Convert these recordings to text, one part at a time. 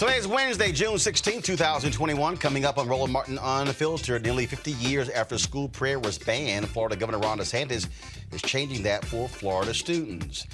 Today is Wednesday, June 16, 2021. Coming up on Roland Martin Unfiltered, nearly 50 years after school prayer was banned, Florida Governor Ron DeSantis is changing that for Florida students.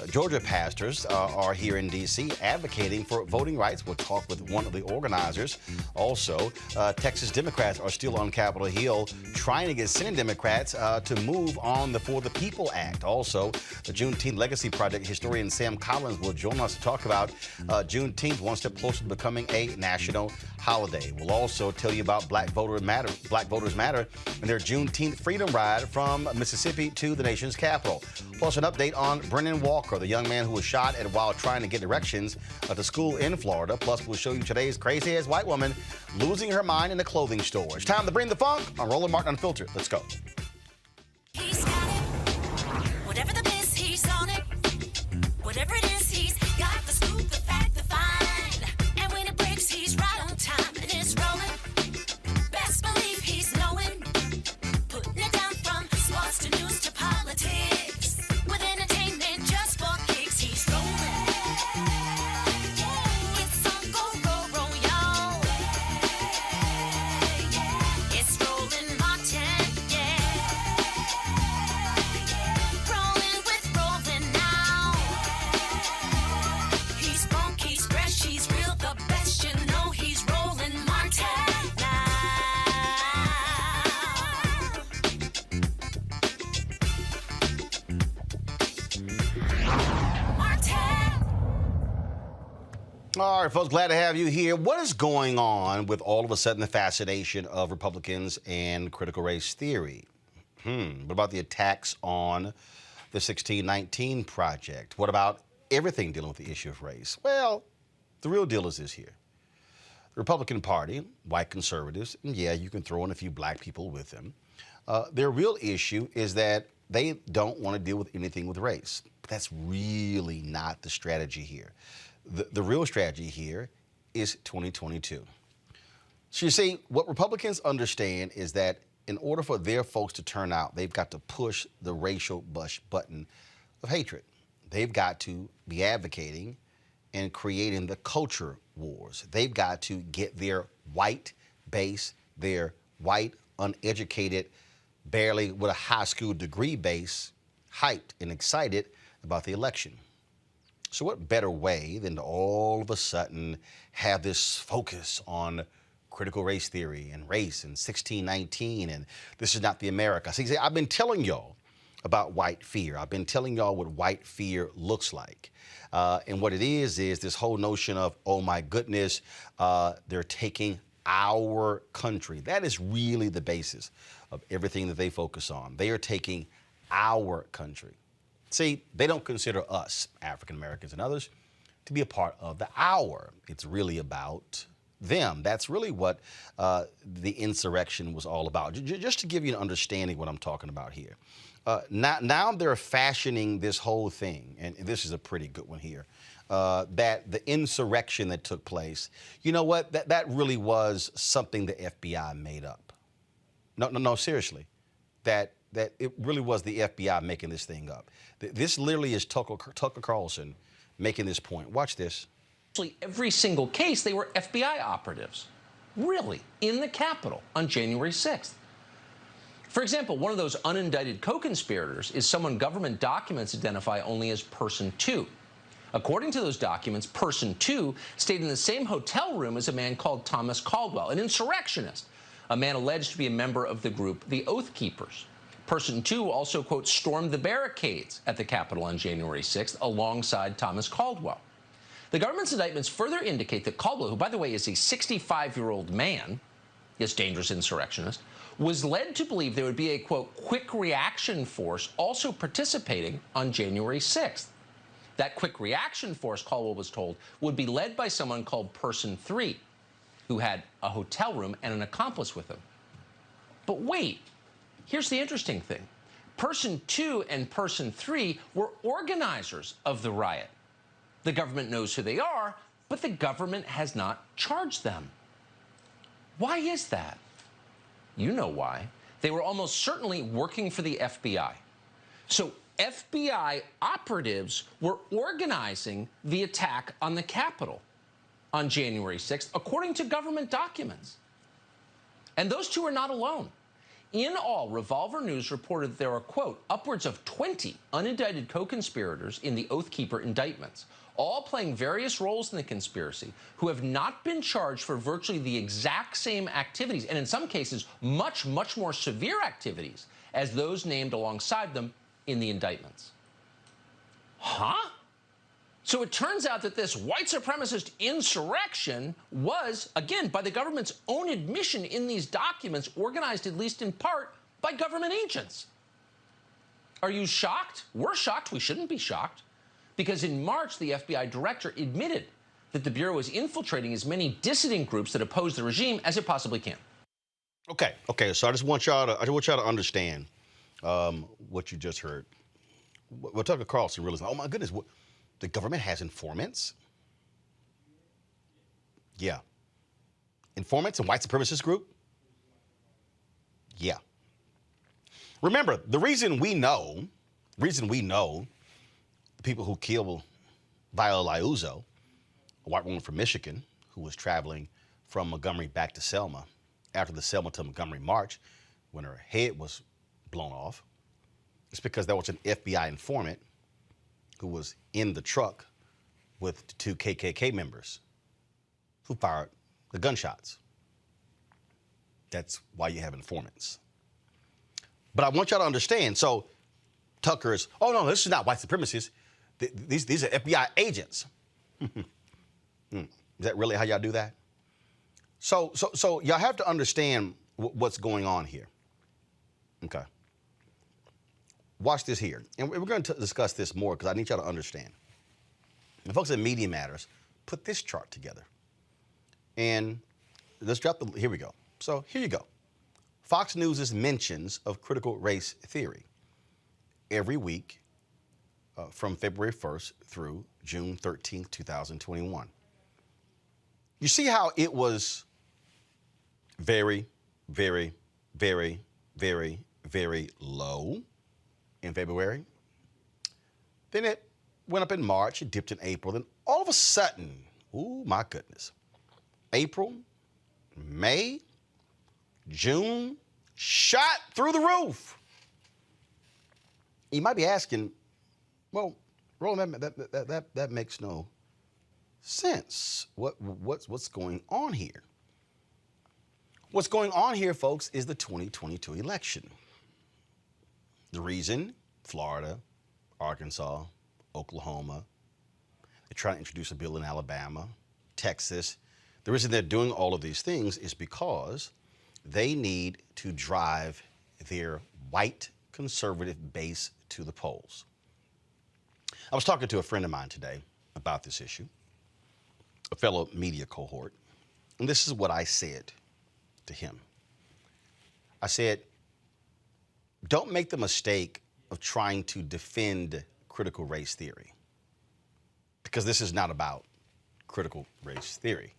Georgia pastors are here in D.C. advocating for voting rights. We'll talk with one of the organizers. Also, Texas Democrats are still on Capitol Hill trying to get Senate Democrats to move on the For the People Act. Also, the Juneteenth Legacy Project historian Sam Collins will join us to talk about Juneteenth one step closer to becoming a national holiday. We'll also tell you about Black Voters Matter and their Juneteenth Freedom Ride from Mississippi to the nation's capital. Plus, an update on Brennan Walker, the young man who was shot while trying to get directions to school in Florida. Plus, we'll show you today's crazy-ass white woman losing her mind in a clothing store. It's time to bring the funk on Roland Martin Unfiltered. Let's go. He's got it. Whatever the biz, he's on it. Whatever it is, he's got the scoop, the fact, the find. And when it breaks, he's right on time and it's rolling. Best believe he's knowing. Putting it down from sports to news to politics. With entertainment just for kicks, he's rolling. It's on go, y'all. It's Roland Martin, Rolling with Roland now. He's funk, he's fresh, he's real, the best, you know he's Roland Martin now. Martin. All right, folks, glad to have you here. What is going on with all of a sudden the fascination of Republicans and critical race theory? What about the attacks on the 1619 Project? What about everything dealing with the issue of race? Well, the real deal is this here. The Republican Party, white conservatives, and yeah, you can throw in a few black people with them. Their real issue is that they don't want to deal with anything with race. But that's really not the strategy here. The real strategy here is 2022. So you see, what Republicans understand is that in order for their folks to turn out, they've got to push the racial button of hatred. They've got to be advocating and creating the culture wars. They've got to get their white base, their white, uneducated, barely with a high school degree base, hyped and excited about the election. So what better way than to all of a sudden have this focus on critical race theory and race and 1619 and this is not the America. See, I've been telling y'all about white fear. I've been telling y'all what white fear looks like. And what it is this whole notion of, oh my goodness, they're taking our country. That is really the basis of everything that they focus on. They are taking our country. See, they don't consider us, African Americans and others, to be a part of the our. It's really about them. That's really what the insurrection was all about. Just to give you an understanding of what I'm talking about here. Now they're fashioning this whole thing, and this is a pretty good one here, that the insurrection that took place, you know what, that really was something the FBI made up. No, seriously, that it really was the FBI making this thing up. This literally is Tucker Carlson making this point. Watch this. Actually, every single case, they were FBI operatives, really, in the Capitol on January 6th. For example, one of those unindicted co-conspirators is someone government documents identify only as Person 2. According to those documents, Person 2 stayed in the same hotel room as a man called Thomas Caldwell, an insurrectionist, a man alleged to be a member of the group the Oath Keepers. Person 2 also, quote, stormed the barricades at the Capitol on January 6th alongside Thomas Caldwell. The government's indictments further indicate that Caldwell, who, by the way, is a 65-year-old man, this dangerous insurrectionist, was led to believe there would be a, quote, quick reaction force also participating on January 6th. That quick reaction force, Caldwell was told, would be led by someone called Person 3, who had a hotel room and an accomplice with him. But wait, here's the interesting thing. Person 2 and Person 3 were organizers of the riot. The government knows who they are, but the government has not charged them. Why is that? You know why. They were almost certainly working for the FBI. So FBI operatives were organizing the attack on the Capitol. on January 6th, according to government documents. And those two are not alone. In all, Revolver News reported that there are, quote, upwards of 20 unindicted co-conspirators in the Oath Keeper indictments, all playing various roles in the conspiracy, who have not been charged for virtually the exact same activities, and in some cases, much, much more severe activities as those named alongside them in the indictments. Huh? So it turns out that this white supremacist insurrection was, again, by the government's own admission in these documents, organized at least in part by government agents. Are you shocked? We're shocked. We shouldn't be shocked. Because in March, the FBI director admitted that the Bureau is infiltrating as many dissident groups that oppose the regime as it possibly can. Okay. So I just want y'all to understand what you just heard. What Tucker Carlson realized, oh my goodness, the government has informants? Yeah. Informants and white supremacist group? Yeah. Remember, the reason we know the people who killed Viola Liuzzo, a white woman from Michigan who was traveling from Montgomery back to Selma after the Selma to Montgomery march when her head was blown off, it's because there was an FBI informant who was in the truck with the two KKK members who fired the gunshots. That's why you have informants. But I want y'all to understand, so Tucker's, oh no, this is not white supremacists. These are FBI agents. Is that really how y'all do that? So y'all have to understand what's going on here. Okay. Watch this here. And we're going to discuss this more because I need y'all to understand. And folks at Media Matters put this chart together. And let's drop here we go. So here you go. Fox News' mentions of critical race theory every week from February 1st through June 13th, 2021. You see how it was very, very, very, very, very low in February. Then it went up in March, it dipped in April. Then all of a sudden, oh my goodness, April, May, June, shot through the roof. You might be asking, well, Roland, that makes no sense. What's going on here? What's going on here, folks, is the 2022 election. The reason, Florida, Arkansas, Oklahoma, they're trying to introduce a bill in Alabama, Texas. The reason they're doing all of these things is because they need to drive their white conservative base to the polls. I was talking to a friend of mine today about this issue, a fellow media cohort, and this is what I said to him. I said, don't make the mistake of trying to defend critical race theory, because this is not about critical race theory.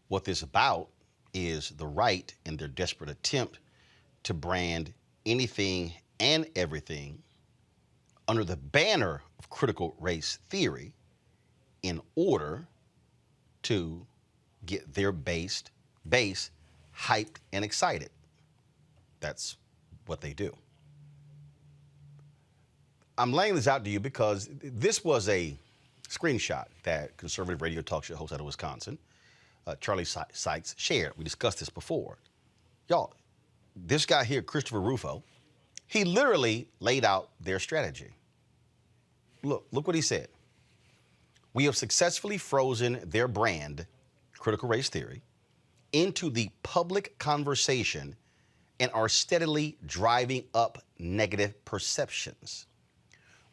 What this is about is the right in their desperate attempt to brand anything and everything under the banner of critical race theory in order to get their base hyped and excited. That's what they do. I'm laying this out to you because this was a screenshot that conservative radio talk show host out of Wisconsin, Charlie Sykes, shared. We discussed this before. Y'all, this guy here, Christopher Rufo, he literally laid out their strategy. Look what he said. We have successfully frozen their brand, critical race theory, into the public conversation and are steadily driving up negative perceptions.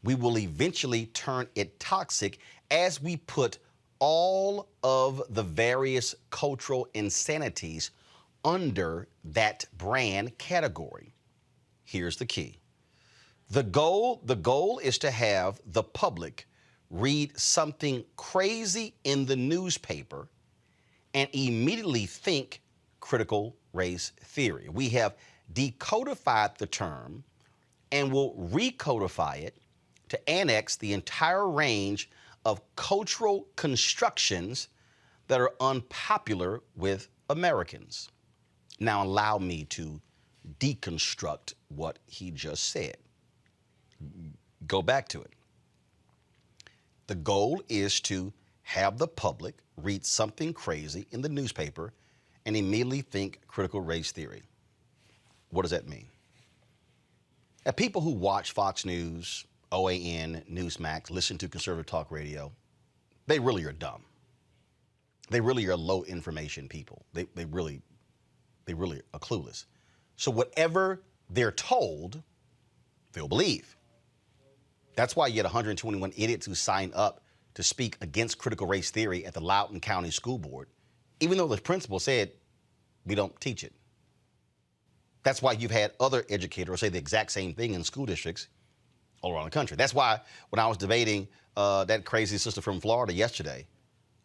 We will eventually turn it toxic as we put all of the various cultural insanities under that brand category. Here's the key. The goal is to have the public read something crazy in the newspaper and immediately think critical race theory. We have decodified the term and will recodify it to annex the entire range of cultural constructions that are unpopular with Americans. Now, allow me to deconstruct what he just said. Go back to it. The goal is to have the public read something crazy in the newspaper and immediately think critical race theory. What does that mean? And people who watch Fox News, OAN, Newsmax, listen to conservative talk radio, they really are dumb. They really are low information people. They really are clueless. So whatever they're told, they'll believe. That's why you had 121 idiots who signed up to speak against critical race theory at the Loudoun County School Board, even though the principal said, we don't teach it. That's why you've had other educators say the exact same thing in school districts all around the country. That's why when I was debating that crazy sister from Florida yesterday,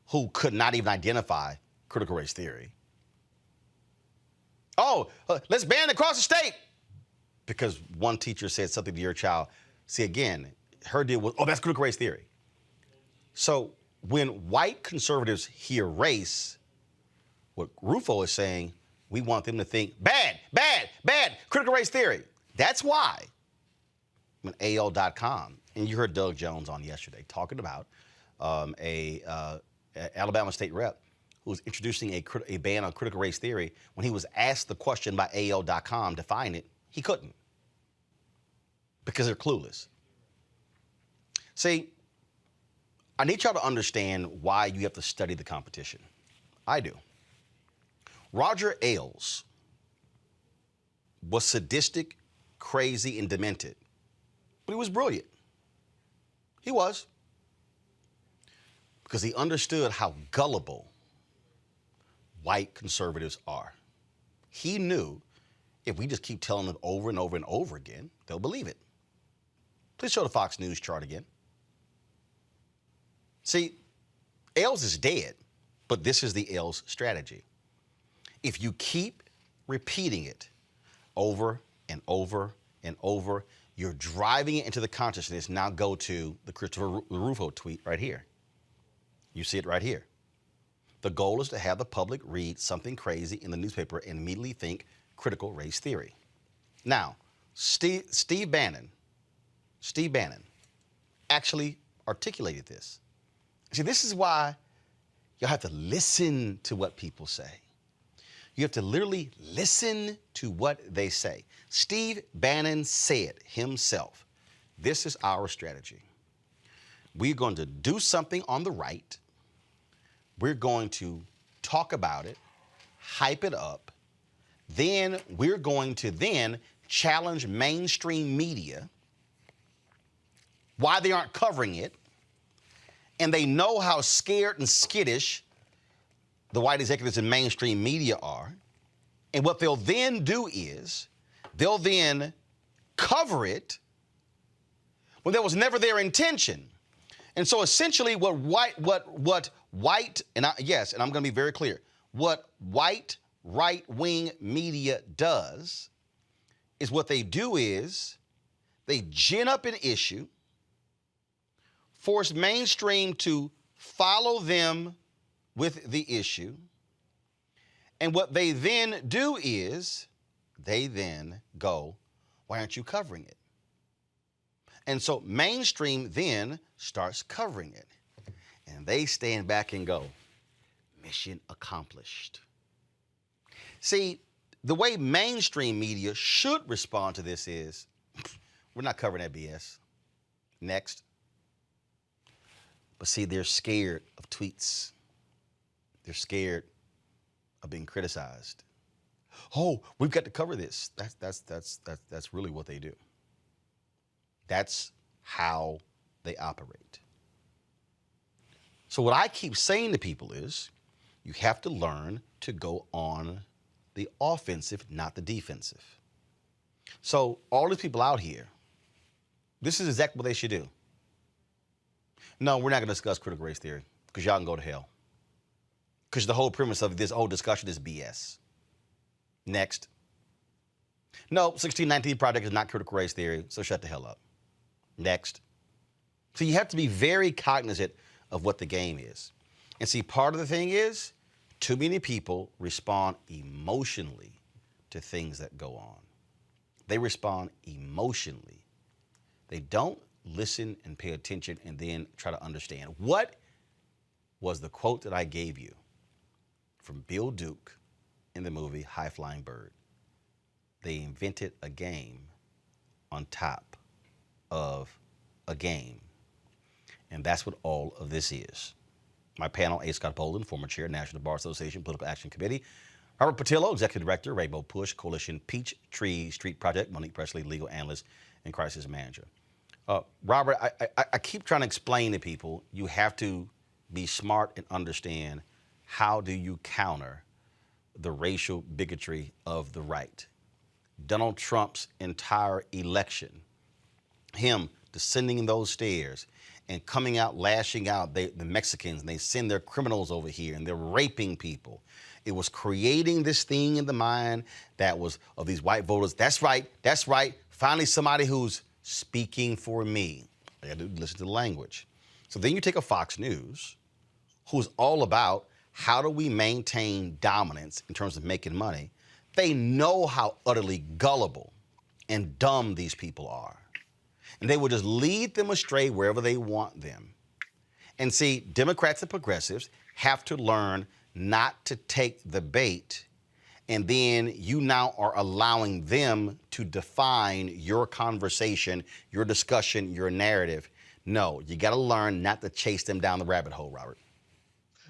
who could not even identify critical race theory. Oh, let's ban it across the state. Because one teacher said something to your child. See, again, her deal was, oh, that's critical race theory. So when white conservatives hear race, what Rufo is saying, we want them to think bad, bad, bad, critical race theory. That's why when AL.com, and you heard Doug Jones on yesterday talking about Alabama state rep who was introducing a ban on critical race theory. When he was asked the question by AL.com, define it, he couldn't because they're clueless. See, I need y'all to understand why you have to study the competition. I do. Roger Ailes was sadistic, crazy, and demented, but he was brilliant. He was. Because he understood how gullible white conservatives are. He knew if we just keep telling them over and over and over again, they'll believe it. Please show the Fox News chart again. See, Ailes is dead, but this is the Ailes strategy. If you keep repeating it over and over and over, you're driving it into the consciousness. Now go to the Christopher Rufo tweet right here. You see it right here. The goal is to have the public read something crazy in the newspaper and immediately think critical race theory. Now, Steve Bannon actually articulated this. See, this is why y'all have to listen to what people say. You have to literally listen to what they say. Steve Bannon said himself, this is our strategy. We're going to do something on the right. We're going to talk about it, hype it up. Then we're going to then challenge mainstream media why they aren't covering it. And they know how scared and skittish the white executives in mainstream media are. And what they'll then do is they'll then cover it when that was never their intention. And so essentially what white, and I'm going to be very clear, what white right-wing media does is what they do is they gin up an issue, force mainstream to follow them with the issue. And what they then do is they then go, why aren't you covering it? And so mainstream then starts covering it. And they stand back and go, mission accomplished. See, the way mainstream media should respond to this is, we're not covering that BS. Next. But see, they're scared of tweets. They're scared of being criticized. Oh, we've got to cover this. That's really what they do. That's how they operate. So what I keep saying to people is, you have to learn to go on the offensive, not the defensive. So all these people out here, this is exactly what they should do. No, we're not going to discuss critical race theory because y'all can go to hell. Because the whole premise of this whole discussion is BS. Next. No, 1619 Project is not critical race theory, so shut the hell up. Next. So you have to be very cognizant of what the game is. And see, part of the thing is, too many people respond emotionally to things that go on. They respond emotionally. They don't listen and pay attention and then try to understand. What was the quote that I gave you from Bill Duke in the movie High Flying Bird? They invented a game on top of a game. And that's what all of this is. My panel, A. Scott Boland, former chair, National Bar Association Political Action Committee. Robert Patillo, Executive Director, Rainbow Push, Coalition Peachtree Street Project. Monique Presley, Legal Analyst and Crisis Manager. Robert, I keep trying to explain to people, you have to be smart and understand how do you counter the racial bigotry of the right. Donald Trump's entire election, him descending those stairs and coming out, lashing out, the Mexicans, and they send their criminals over here and they're raping people. It was creating this thing in the mind that was of these white voters. That's right, that's right. Finally, somebody who's speaking for me. I got to listen to the language. So then you take a Fox News, who's all about how do we maintain dominance in terms of making money. They know how utterly gullible and dumb these people are. And they will just lead them astray wherever they want them. And see, Democrats and progressives have to learn not to take the bait, and then you now are allowing them to define your conversation, your discussion, your narrative. No, you got to learn not to chase them down the rabbit hole, Robert.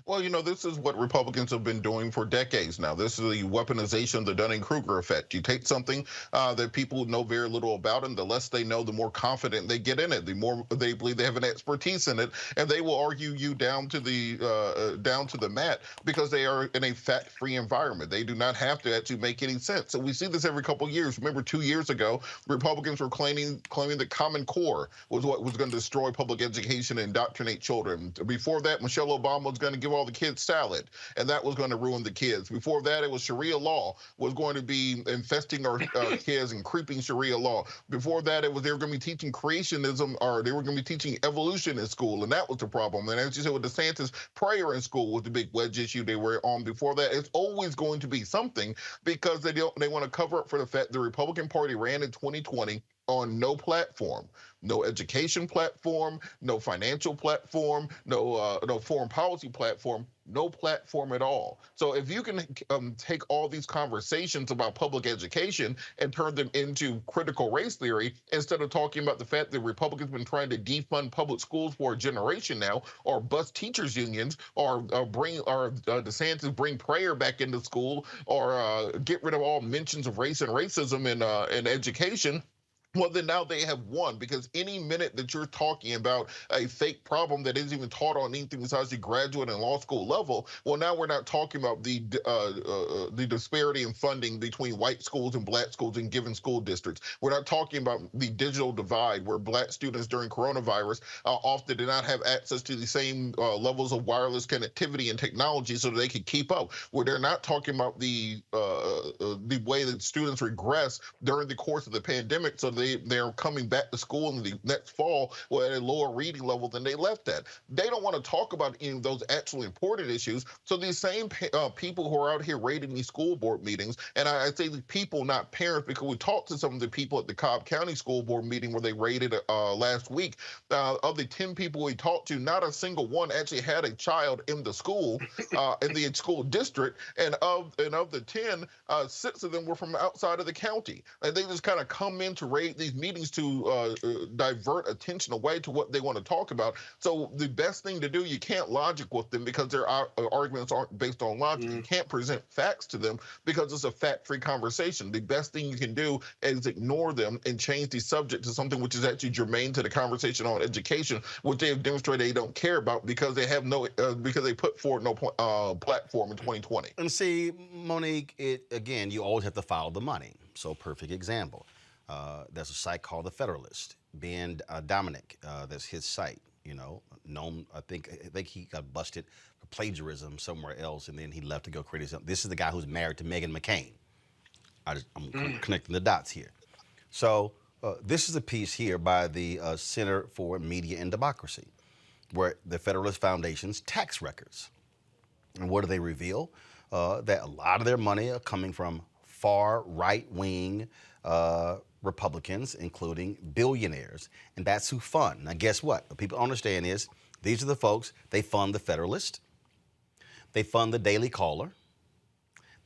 Well, you know, this is what Republicans have been doing for decades now. This is the weaponization of the Dunning-Kruger effect. You take something that people know very little about, and the less they know, the more confident they get in it, the more they believe they have an expertise in it, and they will argue you down to the mat because they are in a fact-free environment. They do not have to actually make any sense. And we see this every couple of years. Remember, 2 years ago, Republicans were claiming that Common Core was what was going to destroy public education and indoctrinate children. Before that, Michelle Obama was going to give all the kids salad, and that was going to ruin the kids. Before that, it was Sharia law was going to be infesting our kids and creeping Sharia law. Before that, it was they were going to be teaching creationism, or they were going to be teaching evolution in school, and that was the problem. And as you said with DeSantis, prayer in school was the big wedge issue they were on. Before that, it's always going to be something because they want to cover up for the fact the Republican Party ran in 2020 on no platform, no education platform, no financial platform, no foreign policy platform, no platform at all. So if you can take all these conversations about public education and turn them into critical race theory, instead of talking about the fact that Republicans have been trying to defund public schools for a generation now, or bust teachers unions, or DeSantis bring prayer back into school, or get rid of all mentions of race and racism in education, well, then now they have won, because any minute that you're talking about a fake problem that isn't even taught on anything besides the graduate and law school level, well, now we're not talking about the disparity in funding between white schools and black schools in given school districts. We're not talking about the digital divide, where black students during coronavirus often did not have access to the same levels of wireless connectivity and technology so that they could keep up. Where they're not talking about the way that students regress during the course of the pandemic, so they're coming back to school in the next fall at a lower reading level than they left at. They don't want to talk about any of those actually important issues. So these same people who are out here raiding these school board meetings, and I say the people, not parents, because we talked to some of the people at the Cobb County School Board meeting where they raided last week. Of the 10 people we talked to, not a single one actually had a child in the school, in the school district, and of the 10, 6 of them were from outside of the county. And they just kind of come in to raid these meetings to divert attention away to what they want to talk about. So the best thing to do, you can't logic with them because their arguments aren't based on logic. You can't present facts to them because it's a fact-free conversation. The best thing you can do is ignore them and change the subject to something which is actually germane to the conversation on education, which they have demonstrated they don't care about because they have no because they put forward no platform in 2020. And see, Monique, again, you always have to follow the money. So perfect example. There's a site called The Federalist. Ben Dominic, that's his site, you know, known, I think he got busted for plagiarism somewhere else, and then he left to go create something. This is the guy who's married to Meghan McCain. I'm connecting the dots here. So this is a piece here by the Center for Media and Democracy, where the Federalist Foundation's tax records And what do they reveal? That a lot of their money are coming from far right-wing Republicans, including billionaires. And that's who fund. Now, guess what? What people understand is these are the folks, they fund the Federalist, they fund the Daily Caller,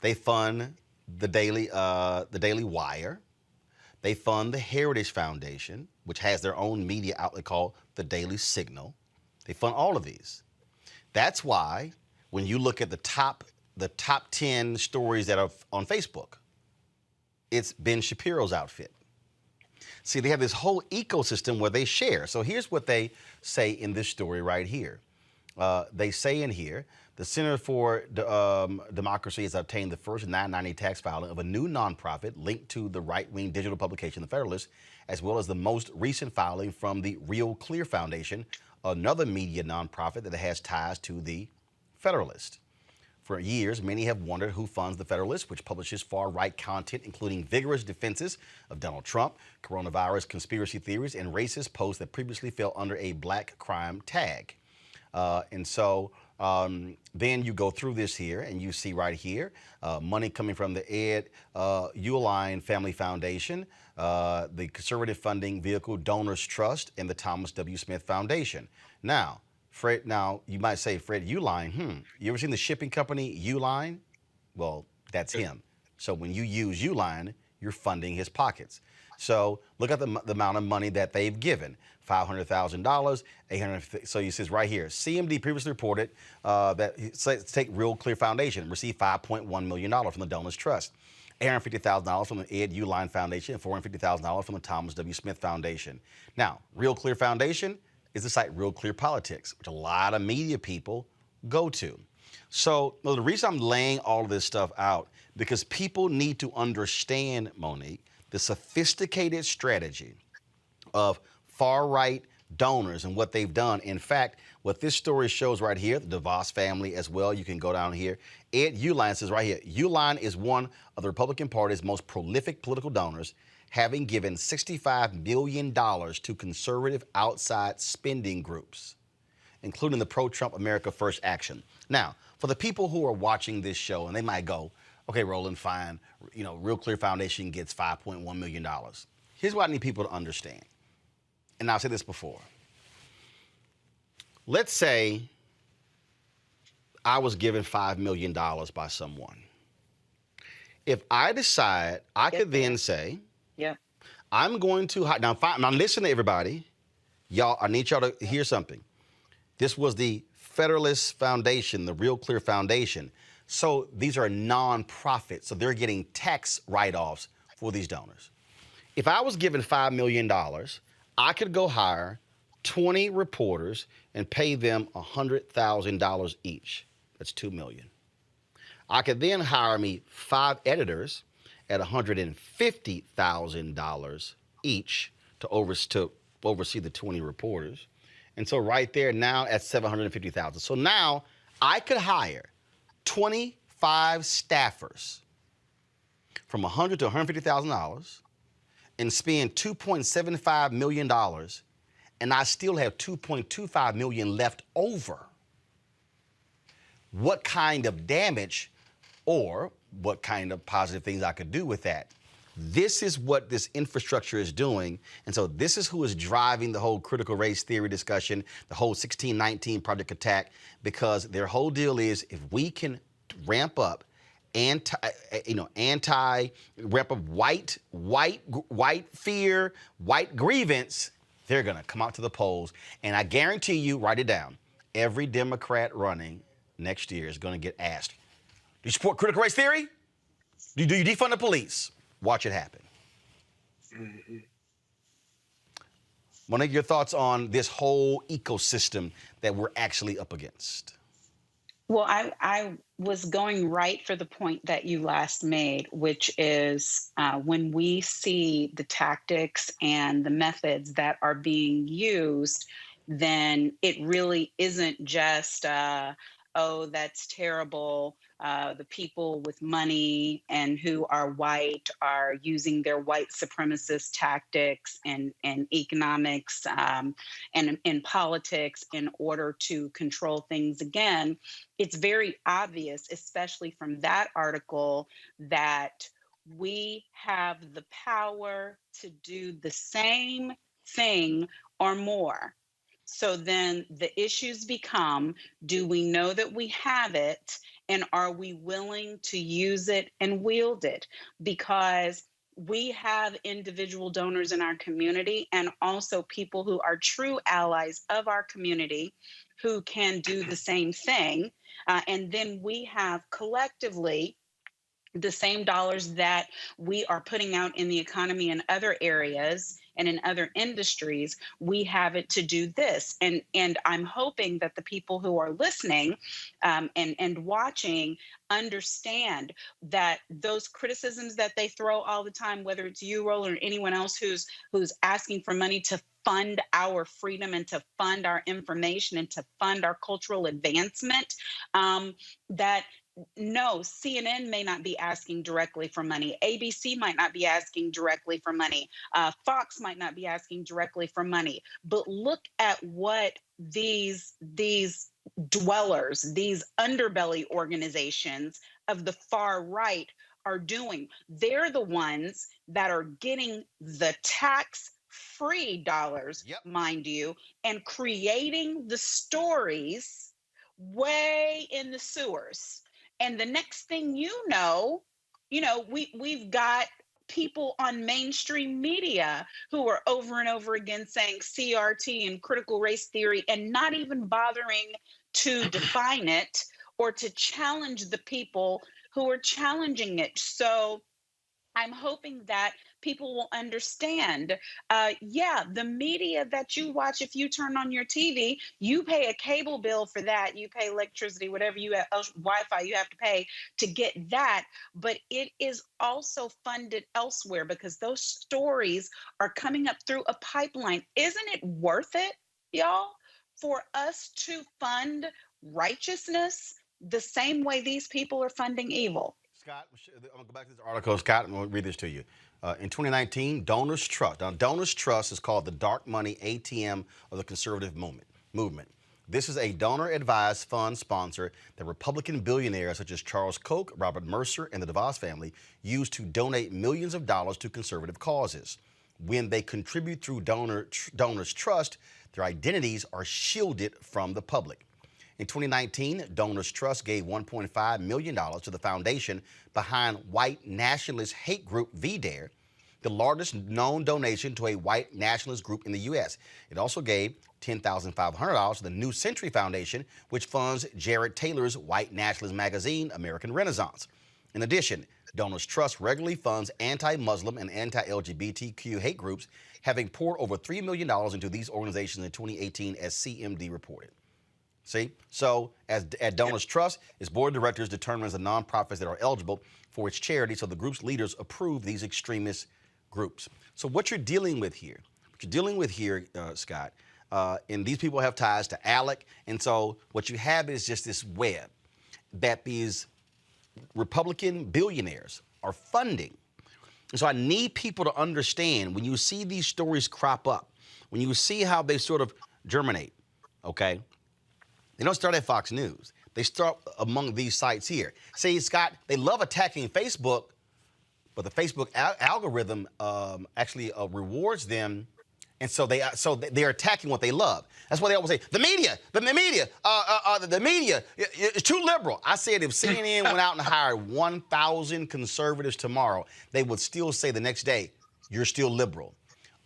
they fund the Daily Wire, they fund the Heritage Foundation, which has their own media outlet called the Daily Signal. They fund all of these. That's why when you look at the top 10 stories that are on Facebook, it's Ben Shapiro's outfit. See, they have this whole ecosystem where they share. So here's what they say in this story right here. They say in here, the Center for Democracy has obtained the first 990 tax filing of a new nonprofit linked to the right-wing digital publication, The Federalist, as well as the most recent filing from the Real Clear Foundation, another media nonprofit that has ties to the Federalist. For years, many have wondered who funds The Federalist, which publishes far-right content, including vigorous defenses of Donald Trump, coronavirus conspiracy theories, and racist posts that previously fell under a black crime tag. Then you go through this here, and you see right here, money coming from the Ed Uline Family Foundation, the conservative funding vehicle Donors Trust, and the Thomas W. Smith Foundation. Now, you might say, Fred Uline, you ever seen the shipping company Uline? Well, that's him. So when you use Uline, you're funding his pockets. So look at the amount of money that they've given. $500,000, $850,000. So he says right here, CMD previously reported that, take Real Clear Foundation, received $5.1 million from the Donors Trust, $850,000 from the Ed Uline Foundation, and $450,000 from the Thomas W. Smith Foundation. Now, Real Clear Foundation is the site Real Clear Politics, which a lot of media people go to. So the reason I'm laying all of this stuff out, because people need to understand, Monique, the sophisticated strategy of far-right donors and what they've done. In fact, what this story shows right here, the DeVos family as well, you can go down here. Ed Uline says right here, Uline is one of the Republican Party's most prolific political donors, having given $65 million to conservative outside spending groups, including the pro-Trump America First Action. Now, for the people who are watching this show, and they might go, okay, Roland, fine, Real Clear Foundation gets $5.1 million. Here's what I need people to understand. And I've said this before. Let's say I was given $5 million by someone. If I decide, I could then say, I'm going to, now listen to everybody. Y'all, I need y'all to hear something. This was the Federalist Foundation, the Real Clear Foundation. So these are nonprofits, so they're getting tax write-offs for these donors. If I was given $5 million, I could go hire 20 reporters and pay them $100,000 each. That's $2 million. I could then hire me 5 editors at $150,000 each to oversee the 20 reporters. And so right there now at $750,000. So now I could hire 25 staffers from $100,000 to $150,000 and spend $2.75 million, and I still have $2.25 million left over. What kind of damage or what kind of positive things I could do with that? This is what this infrastructure is doing. And so this is who is driving the whole critical race theory discussion, the whole 1619 Project attack, because their whole deal is if we can ramp up white fear, white grievance, they're going to come out to the polls. And I guarantee you, write it down, every Democrat running next year is going to get asked, do you support critical race theory? Do you defund the police? Watch it happen. Mm-hmm. Monique, your thoughts on this whole ecosystem that we're actually up against? Well, I was going right for the point that you last made, which is when we see the tactics and the methods that are being used, then it really isn't just, oh, that's terrible. The people with money and who are white are using their white supremacist tactics and economics and in politics in order to control things again. It's very obvious, especially from that article, that we have the power to do the same thing or more. So then the issues become, do we know that we have it, and are we willing to use it and wield it? Because we have individual donors in our community and also people who are true allies of our community who can do the same thing. And then we have collectively the same dollars that we are putting out in the economy in other areas and in other industries, we have it to do this. And I'm hoping that the people who are listening and watching understand that those criticisms that they throw all the time, whether it's you, Roland, or anyone else who's asking for money to fund our freedom and to fund our information and to fund our cultural advancement, that no, CNN may not be asking directly for money. ABC might not be asking directly for money. Fox might not be asking directly for money. But look at what these dwellers, these underbelly organizations of the far right are doing. They're the ones that are getting the tax-free dollars, mind you, and creating the stories way in the sewers. And the next thing you know, we've got people on mainstream media who are over and over again saying CRT and critical race theory and not even bothering to define it or to challenge the people who are challenging it. So I'm hoping that people will understand, the media that you watch, if you turn on your TV, you pay a cable bill for that, you pay electricity, whatever you have, Wi-Fi you have to pay to get that, but it is also funded elsewhere because those stories are coming up through a pipeline. Isn't it worth it, y'all, for us to fund righteousness the same way these people are funding evil? Scott, I'm going to go back to this article. Scott, I'm going to read this to you. In 2019, Donors Trust. Now, Donors Trust is called the dark money ATM of the conservative movement. This is a donor-advised fund sponsor that Republican billionaires such as Charles Koch, Robert Mercer, and the DeVos family use to donate millions of dollars to conservative causes. When they contribute through Donors Trust, their identities are shielded from the public. In 2019, Donors Trust gave $1.5 million to the foundation behind white nationalist hate group VDARE, the largest known donation to a white nationalist group in the U.S. It also gave $10,500 to the New Century Foundation, which funds Jared Taylor's white nationalist magazine, American Renaissance. In addition, Donors Trust regularly funds anti-Muslim and anti-LGBTQ hate groups, having poured over $3 million into these organizations in 2018, as CMD reported. See, so at Donors Trust, its board of directors determines the nonprofits that are eligible for its charity, so the group's leaders approve these extremist groups. So what you're dealing with here, Scott, and these people have ties to ALEC, and so what you have is just this web that these Republican billionaires are funding. And so I need people to understand, when you see these stories crop up, when you see how they sort of germinate, okay? They don't start at Fox News. They start among these sites here. See, Scott, they love attacking Facebook, but the Facebook algorithm actually rewards them, and so they're attacking what they love. That's why they always say the media is too liberal. I said if CNN went out and hired 1,000 conservatives tomorrow, they would still say the next day, "You're still liberal."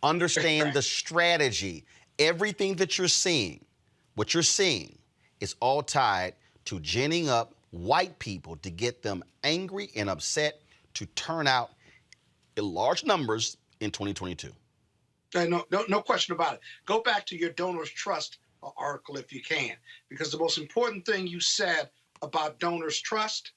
Understand the strategy. Everything that you're seeing, what you're seeing, is all tied to ginning up white people to get them angry and upset to turn out in large numbers in 2022. No question about it. Go back to your Donors Trust article if you can, because the most important thing you said about Donors Trust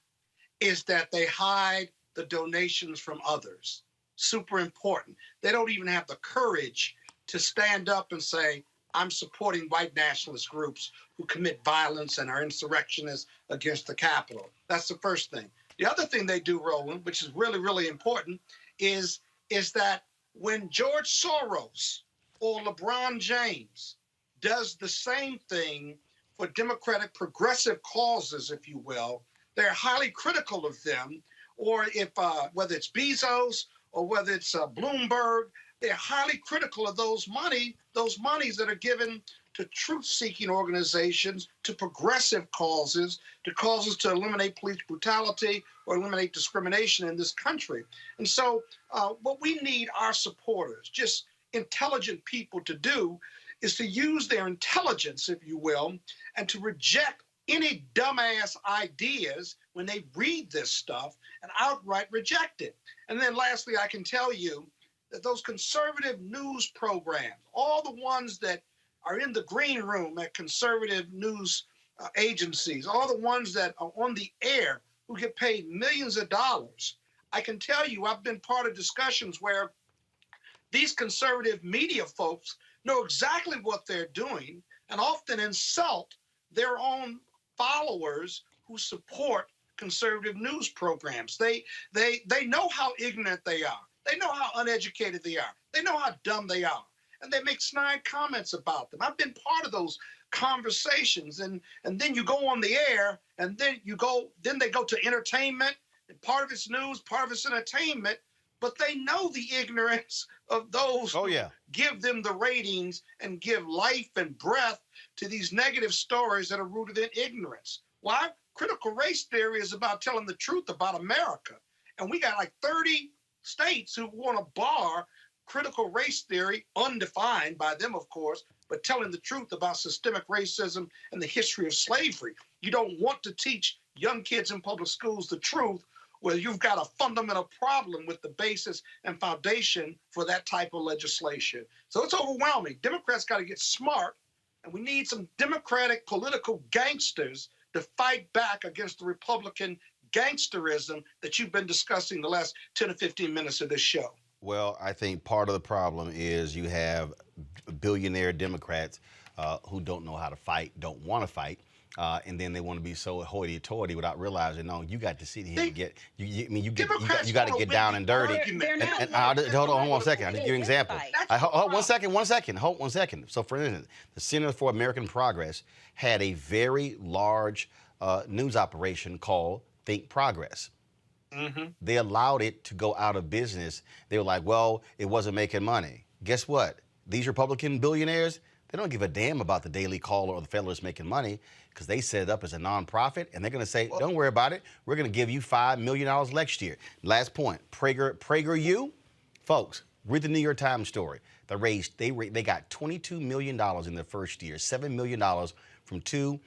is that they hide the donations from others. Super important. They don't even have the courage to stand up and say, I'm supporting white nationalist groups who commit violence and are insurrectionists against the Capitol. That's the first thing. The other thing they do, Roland, which is really, really important, is that when George Soros or LeBron James does the same thing for democratic progressive causes, if you will, they're highly critical of them. Or if whether it's Bezos or whether it's Bloomberg, they're highly critical of those monies that are given to truth-seeking organizations, to progressive causes, to causes to eliminate police brutality or eliminate discrimination in this country. And so what we need our supporters, just intelligent people, to do is to use their intelligence, if you will, and to reject any dumbass ideas when they read this stuff and outright reject it. And then lastly, I can tell you that those conservative news programs, all the ones that are in the green room at conservative news agencies, all the ones that are on the air who get paid millions of dollars, I can tell you I've been part of discussions where these conservative media folks know exactly what they're doing and often insult their own followers who support conservative news programs. They know how ignorant they are. They know how uneducated they are. They know how dumb they are. And they make snide comments about them. I've been part of those conversations. And then you go on the air, and then they go to entertainment, and part of it's news, part of it's entertainment, but they know the ignorance of those who give them the ratings and give life and breath to these negative stories that are rooted in ignorance. Why? Critical race theory is about telling the truth about America. And we got like 30 states who want to bar critical race theory, undefined by them, of course, but telling the truth about systemic racism and the history of slavery. You don't want to teach young kids in public schools the truth, where you've got a fundamental problem with the basis and foundation for that type of legislation. So it's overwhelming. Democrats got to get smart, and we need some Democratic political gangsters to fight back against the Republican gangsterism that you've been discussing the last 10 or 15 minutes of this show. Well, I think part of the problem is you have billionaire Democrats who don't know how to fight, don't want to fight. And then they want to be so hoity-toity without realizing, no, you got to sit here and get. You got to get down and dirty. Hold on one second. I'll just give you an example. Hold one second. So, for instance, the Center for American Progress had a very large news operation called Think Progress. Mm-hmm. They allowed it to go out of business. They were like, well, it wasn't making money. Guess what? These Republican billionaires, they don't give a damn about the Daily Caller or the Federalist making money, because they set it up as a nonprofit, and they're going to say, don't worry about it. We're going to give you $5 million next year. Last point, PragerU, folks, read the New York Times story. They got $22 million in their first year, $7 million from two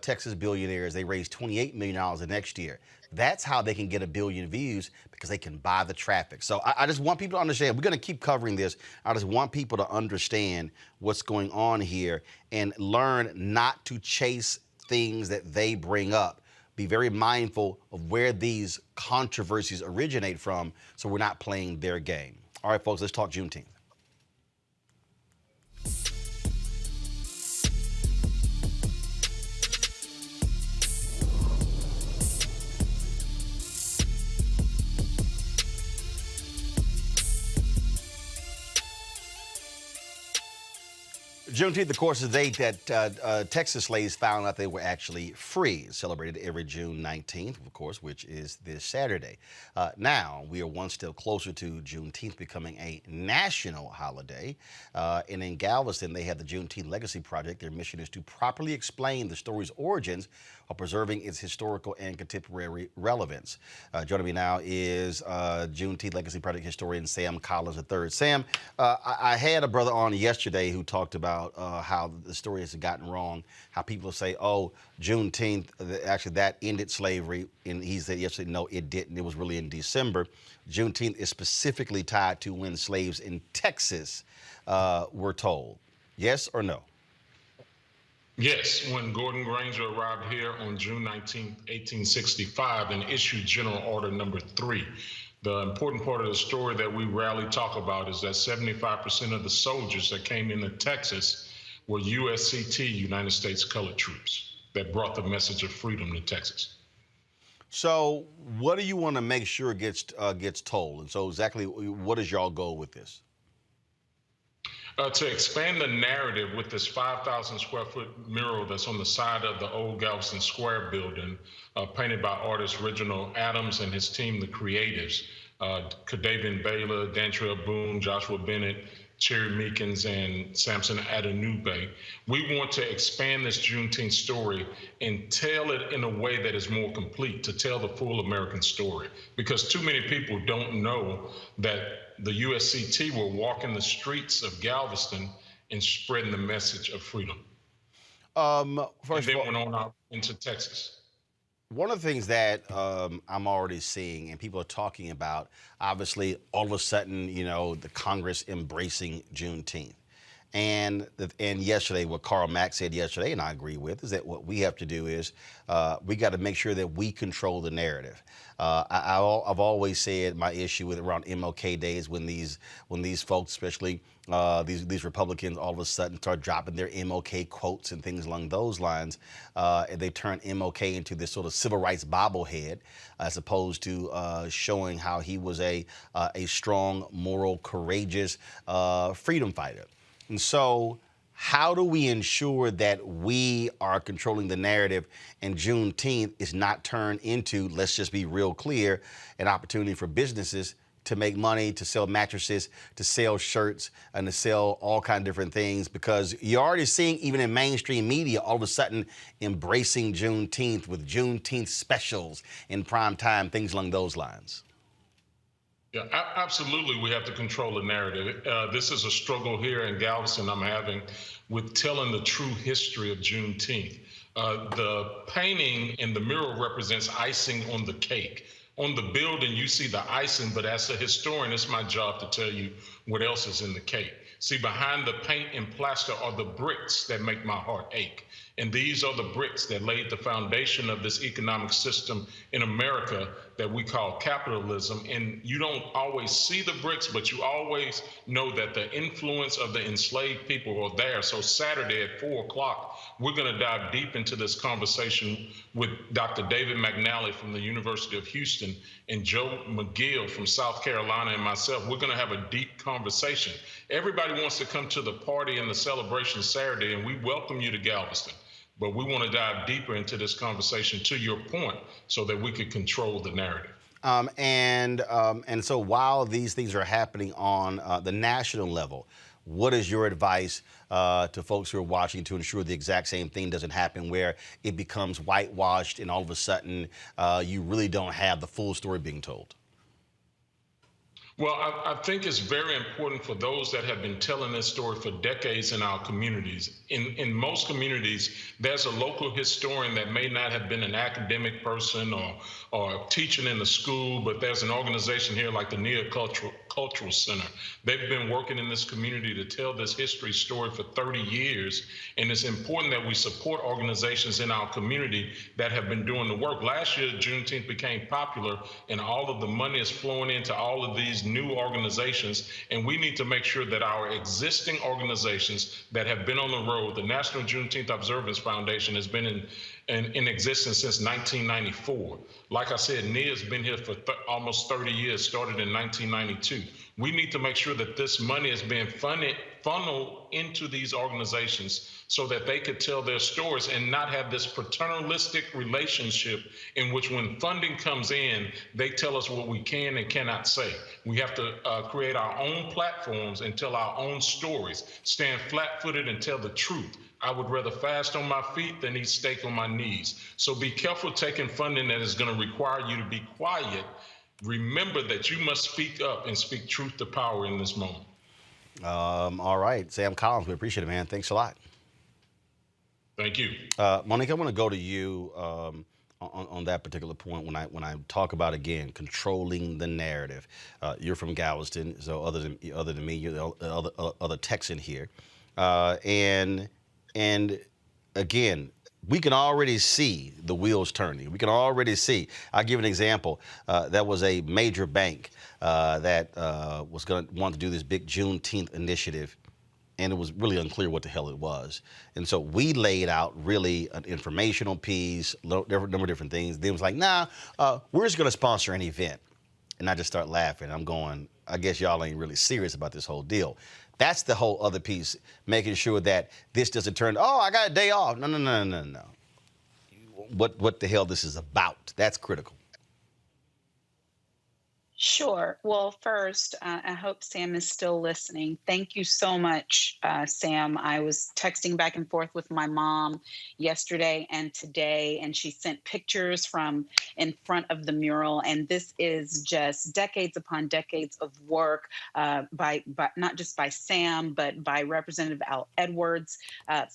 Texas billionaires. They raised $28 million the next year. That's how they can get 1 billion views, because they can buy the traffic. So I just want people to understand. We're going to keep covering this. I just want people to understand what's going on here and learn not to chase things that they bring up. Be very mindful of where these controversies originate from, so we're not playing their game. All right, folks, let's talk Juneteenth. Juneteenth, of course, is the date that Texas slaves found out they were actually free. It's celebrated every June 19th, of course, which is this Saturday. Now, we are one step closer to Juneteenth becoming a national holiday. And in Galveston, they have the Juneteenth Legacy Project. Their mission is to properly explain the story's origins while preserving its historical and contemporary relevance. Joining me now is Juneteenth Legacy Project historian Sam Collins III. Sam, I had a brother on yesterday who talked about how the story has gotten wrong, how people say, oh, Juneteenth, actually that ended slavery, and he said yesterday, no, it didn't. It was really in December. Juneteenth is specifically tied to when slaves in Texas were told. Yes or no? Yes, when Gordon Granger arrived here on June 19, 1865, and issued General Order Number 3. The important part of the story that we rarely talk about is that 75% of the soldiers that came into Texas were USCT, United States Colored Troops, that brought the message of freedom to Texas. So, what do you want to make sure gets told? And so, exactly, what is y'all goal with this? To expand the narrative with this 5,000 square foot mural that's on the side of the old Galveston Square building, painted by artist Reginald Adams and his team, the creatives, Kadavian Baylor, Dantrell Boone, Joshua Bennett, Cherry Meekins, and Samson Adenube. We want to expand this Juneteenth story and tell it in a way that is more complete, to tell the full American story, because too many people don't know that the USCT were walking the streets of Galveston and spreading the message of freedom. First and then of all, went on out into Texas. one of the things that I'm already seeing and people are talking about, obviously, all of a sudden, the Congress embracing Juneteenth. And yesterday, what Karl Mack said yesterday, and I agree with, is that what we have to do is we got to make sure that we control the narrative. I've always said my issue with around MLK days when these folks, especially these Republicans, all of a sudden start dropping their MLK quotes and things along those lines, and they turn MLK into this sort of civil rights bobblehead, as opposed to showing how he was a strong, moral, courageous freedom fighter. And so, how do we ensure that we are controlling the narrative and Juneteenth is not turned into, let's just be real clear, an opportunity for businesses to make money, to sell mattresses, to sell shirts, and to sell all kinds of different things? Because you're already seeing, even in mainstream media, all of a sudden embracing Juneteenth with Juneteenth specials in prime time, things along those lines. Yeah, absolutely. We have to control the narrative. This is a struggle here in Galveston I'm having with telling the true history of Juneteenth. The painting in the mural represents icing on the cake. On the building, you see the icing, but as a historian, it's my job to tell you what else is in the cake. See, behind the paint and plaster are the bricks that make my heart ache. And these are the bricks that laid the foundation of this economic system in America that we call capitalism. And you don't always see the bricks, but you always know that the influence of the enslaved people are there. So Saturday at 4 o'clock, we're going to dive deep into this conversation with Dr. David McNally from the University of Houston and Joe McGill from South Carolina and myself. We're going to have a deep conversation. Everybody wants to come to the party and the celebration Saturday, and we welcome you to Galveston. But we want to dive deeper into this conversation, to your point, so that we could control the narrative. And so while these things are happening on the national level, what is your advice to folks who are watching to ensure the exact same thing doesn't happen, where it becomes whitewashed and all of a sudden you really don't have the full story being told? Well, I think it's very important for those that have been telling this story for decades in our communities. In most communities, there's a local historian that may not have been an academic person or teaching in the school, but there's an organization here like the Cultural Center. They've been working in this community to tell this history story for 30 years, and it's important that we support organizations in our community that have been doing the work. Last year, Juneteenth became popular, and all of the money is flowing into all of these new organizations, and we need to make sure that our existing organizations that have been on the road, the National Juneteenth Observance Foundation has been in existence since 1994. Like I said, NIA's been here for almost 30 years, started in 1992. We need to make sure that this money is being funneled into these organizations so that they could tell their stories and not have this paternalistic relationship in which when funding comes in, they tell us what we can and cannot say. We have to create our own platforms and tell our own stories, stand flat-footed and tell the truth. I would rather fast on my feet than eat steak on my knees. So be careful taking funding that is going to require you to be quiet. Remember that you must speak up and speak truth to power in this moment. All right, Sam Collins, we appreciate it, man. Thanks a lot. Thank you. Monique, I want to go to you on that particular point when I talk about, again, controlling the narrative. You're from Galveston, so other than me, you're the other Texan here, and again, we can already see the wheels turning. We can already see. I'll give an example. That was a major bank that was going to want to do this big Juneteenth initiative. and it was really unclear what the hell it was. And so we laid out really an informational piece, number of different things. Then it was like, nah, we're just going to sponsor an event. And I just start laughing. I'm going, I guess y'all ain't really serious about this whole deal. That's the whole other piece, making sure that this doesn't turn, oh, I got a day off. No. What the hell this is about. That's critical. Sure. Well, first, I hope Sam is still listening. Thank you so much, Sam. I was texting back and forth with my mom yesterday and today, and she sent pictures from in front of the mural. And this is just decades upon decades of work by not just by Sam, but by Representative Al Edwards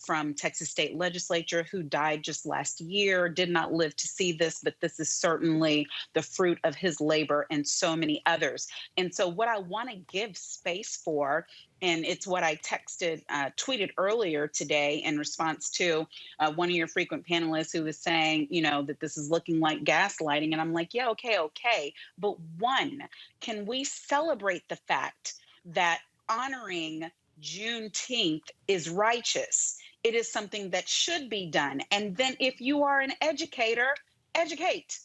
from Texas State Legislature, who died just last year, did not live to see this, but this is certainly the fruit of his labor and so many others. And so what I want to give space for, and it's what I tweeted earlier today in response to one of your frequent panelists who was saying, that this is looking like gaslighting. And I'm like, yeah, okay. But one, can we celebrate the fact that honoring Juneteenth is righteous? It is something that should be done. And then if you are an educator, educate.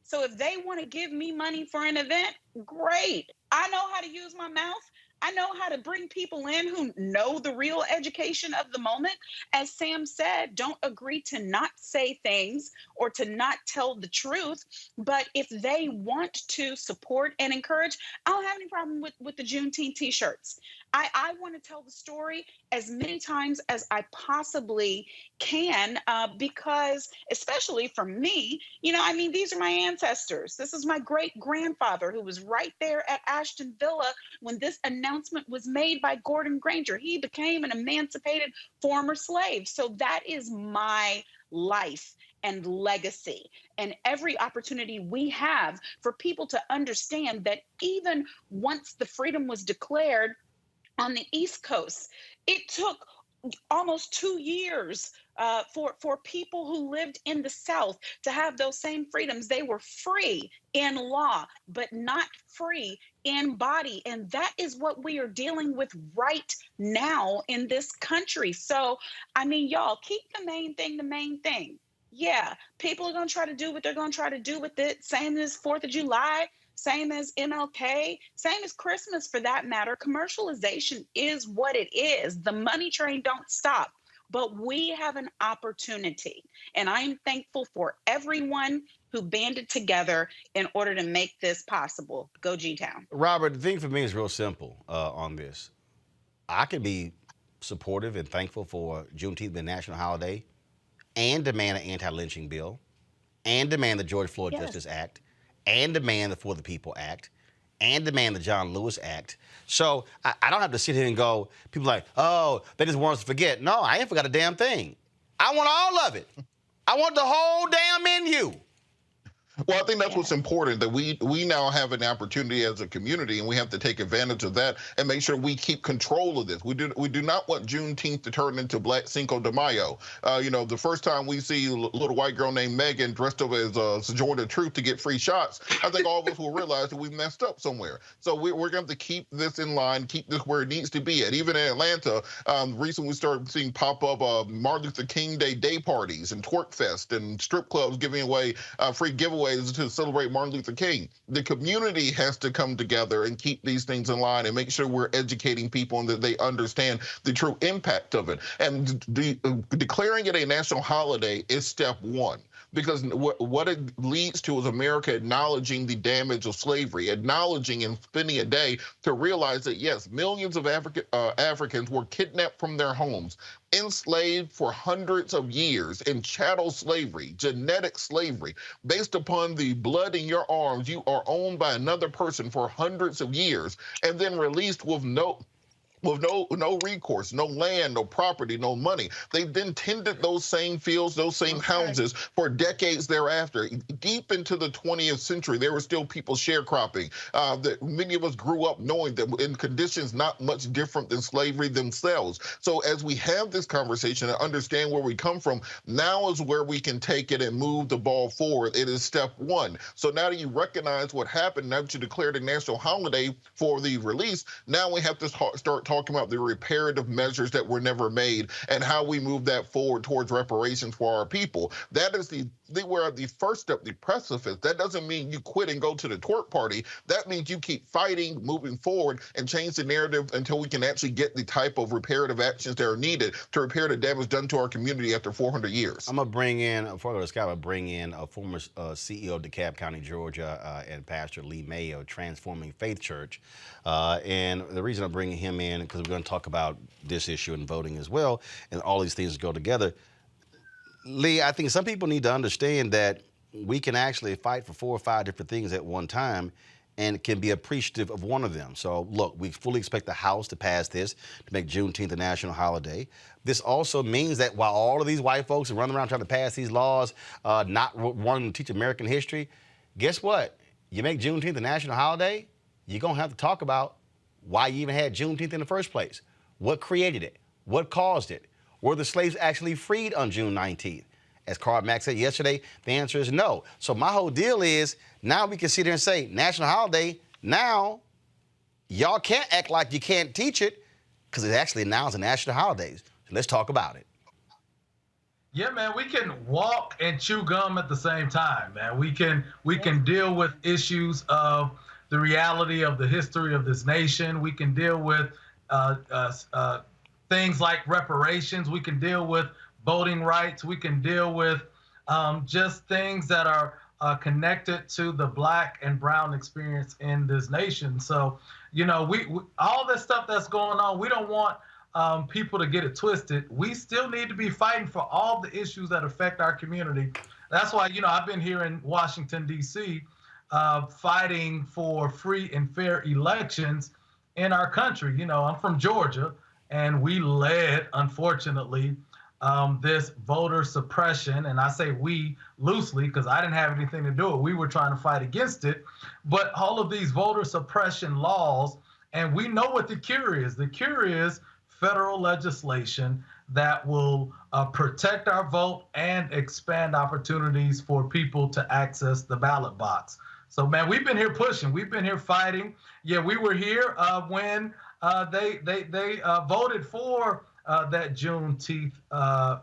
So if they want to give me money for an event, great. I know how to use my mouth. I know how to bring people in who know the real education of the moment. As Sam said, don't agree to not say things or to not tell the truth. But if they want to support and encourage, I don't have any problem with the Juneteenth t-shirts. I want to tell the story as many times as I possibly can, because especially for me, these are my ancestors. This is my great grandfather who was right there at Ashton Villa when this announcement was made by Gordon Granger. He became an emancipated former slave. So that is my life and legacy, and every opportunity we have for people to understand that even once the freedom was declared on the East Coast, it took almost 2 years for people who lived in the South to have those same freedoms. They were free in law, but not free in body. And that is what we are dealing with right now in this country. So, y'all, keep the main thing the main thing. Yeah, people are going to try to do what they're going to try to do with it. Same as 4th of July. Same as MLK, same as Christmas for that matter. Commercialization is what it is. The money train don't stop, but we have an opportunity. And I'm thankful for everyone who banded together in order to make this possible. Go G-Town. Robert, the thing for me is real simple on this. I can be supportive and thankful for Juneteenth being a national holiday and demand an anti-lynching bill and demand the George Floyd Justice Act and demand the For the People Act, and demand the John Lewis Act. So I don't have to sit here and go, people are like, oh, they just want us to forget. No, I ain't forgot a damn thing. I want all of it. I want the whole damn menu. Well, I think that's what's important, that we now have an opportunity as a community, and we have to take advantage of that and make sure we keep control of this. We do not want Juneteenth to turn into Black Cinco de Mayo. The first time we see a little white girl named Megan dressed up as Sojourner Truth to get free shots, I think all of us will realize that we messed up somewhere. So we're going to have to keep this in line, keep this where it needs to be at. Even in Atlanta, recently we started seeing pop up Martin Luther King day parties and twerk fest and strip clubs giving away free giveaways to celebrate Martin Luther King. The community has to come together and keep these things in line and make sure we're educating people and that they understand the true impact of it. And declaring it a national holiday is step one. Because what it leads to is America acknowledging the damage of slavery, acknowledging and spending a day to realize that, yes, millions of Africans were kidnapped from their homes, enslaved for hundreds of years in chattel slavery, genetic slavery. Based upon the blood in your arms, you are owned by another person for hundreds of years and then released with no recourse, no land, no property, no money. They then tended those same fields, those same houses for decades thereafter. Deep into the 20th century, there were still people sharecropping. That many of us grew up knowing that in conditions not much different than slavery themselves. So as we have this conversation and understand where we come from, now is where we can take it and move the ball forward. It is step one. So now that you recognize what happened, now that you declared a national holiday for the release, now we have to start talking talking about the reparative measures that were never made and how we move that forward towards reparations for our people. That is we're at the first step, the precipice. That doesn't mean you quit and go to the twerk party. That means you keep fighting, moving forward, and change the narrative until we can actually get the type of reparative actions that are needed to repair the damage done to our community after 400 years. I'm going to bring in, before I go to Scott, I'm going to bring in a former CEO of DeKalb County, Georgia, and Pastor Lee Mayo, Transforming Faith Church. And the reason I'm bringing him in, because we're going to talk about this issue and voting as well, and all these things go together. Lee, I think some people need to understand that we can actually fight for 4 or 5 different things at one time and can be appreciative of one of them. So, look, we fully expect the House to pass this to make Juneteenth a national holiday. This also means that while all of these white folks are running around trying to pass these laws, not wanting to teach American history, guess what? You make Juneteenth a national holiday, you're going to have to talk about why you even had Juneteenth in the first place. What created it? What caused it? Were the slaves actually freed on June 19th? As Karl Marx said yesterday, the answer is no. So my whole deal is, now we can sit there and say, national holiday, now y'all can't act like you can't teach it, because it actually now is a national holiday. So let's talk about it. Yeah, man, we can walk and chew gum at the same time, man. We can deal with issues of the reality of the history of this nation. We can deal with things like reparations. We can deal with voting rights. We can deal with just things that are connected to the Black and brown experience in this nation. So, you know, we all this stuff that's going on, we don't want people to get it twisted. We still need to be fighting for all the issues that affect our community. That's why, you know, I've been here in Washington, D.C., fighting for free and fair elections in our country. You know, I'm from Georgia, and we led, unfortunately, this voter suppression, and I say we loosely because I didn't have anything to do with it. We were trying to fight against it, but all of these voter suppression laws, and we know what the cure is. The cure is federal legislation that will protect our vote and expand opportunities for people to access the ballot box. So, man, we've been here pushing. We've been here fighting. Yeah, we were here when they voted for that Juneteenth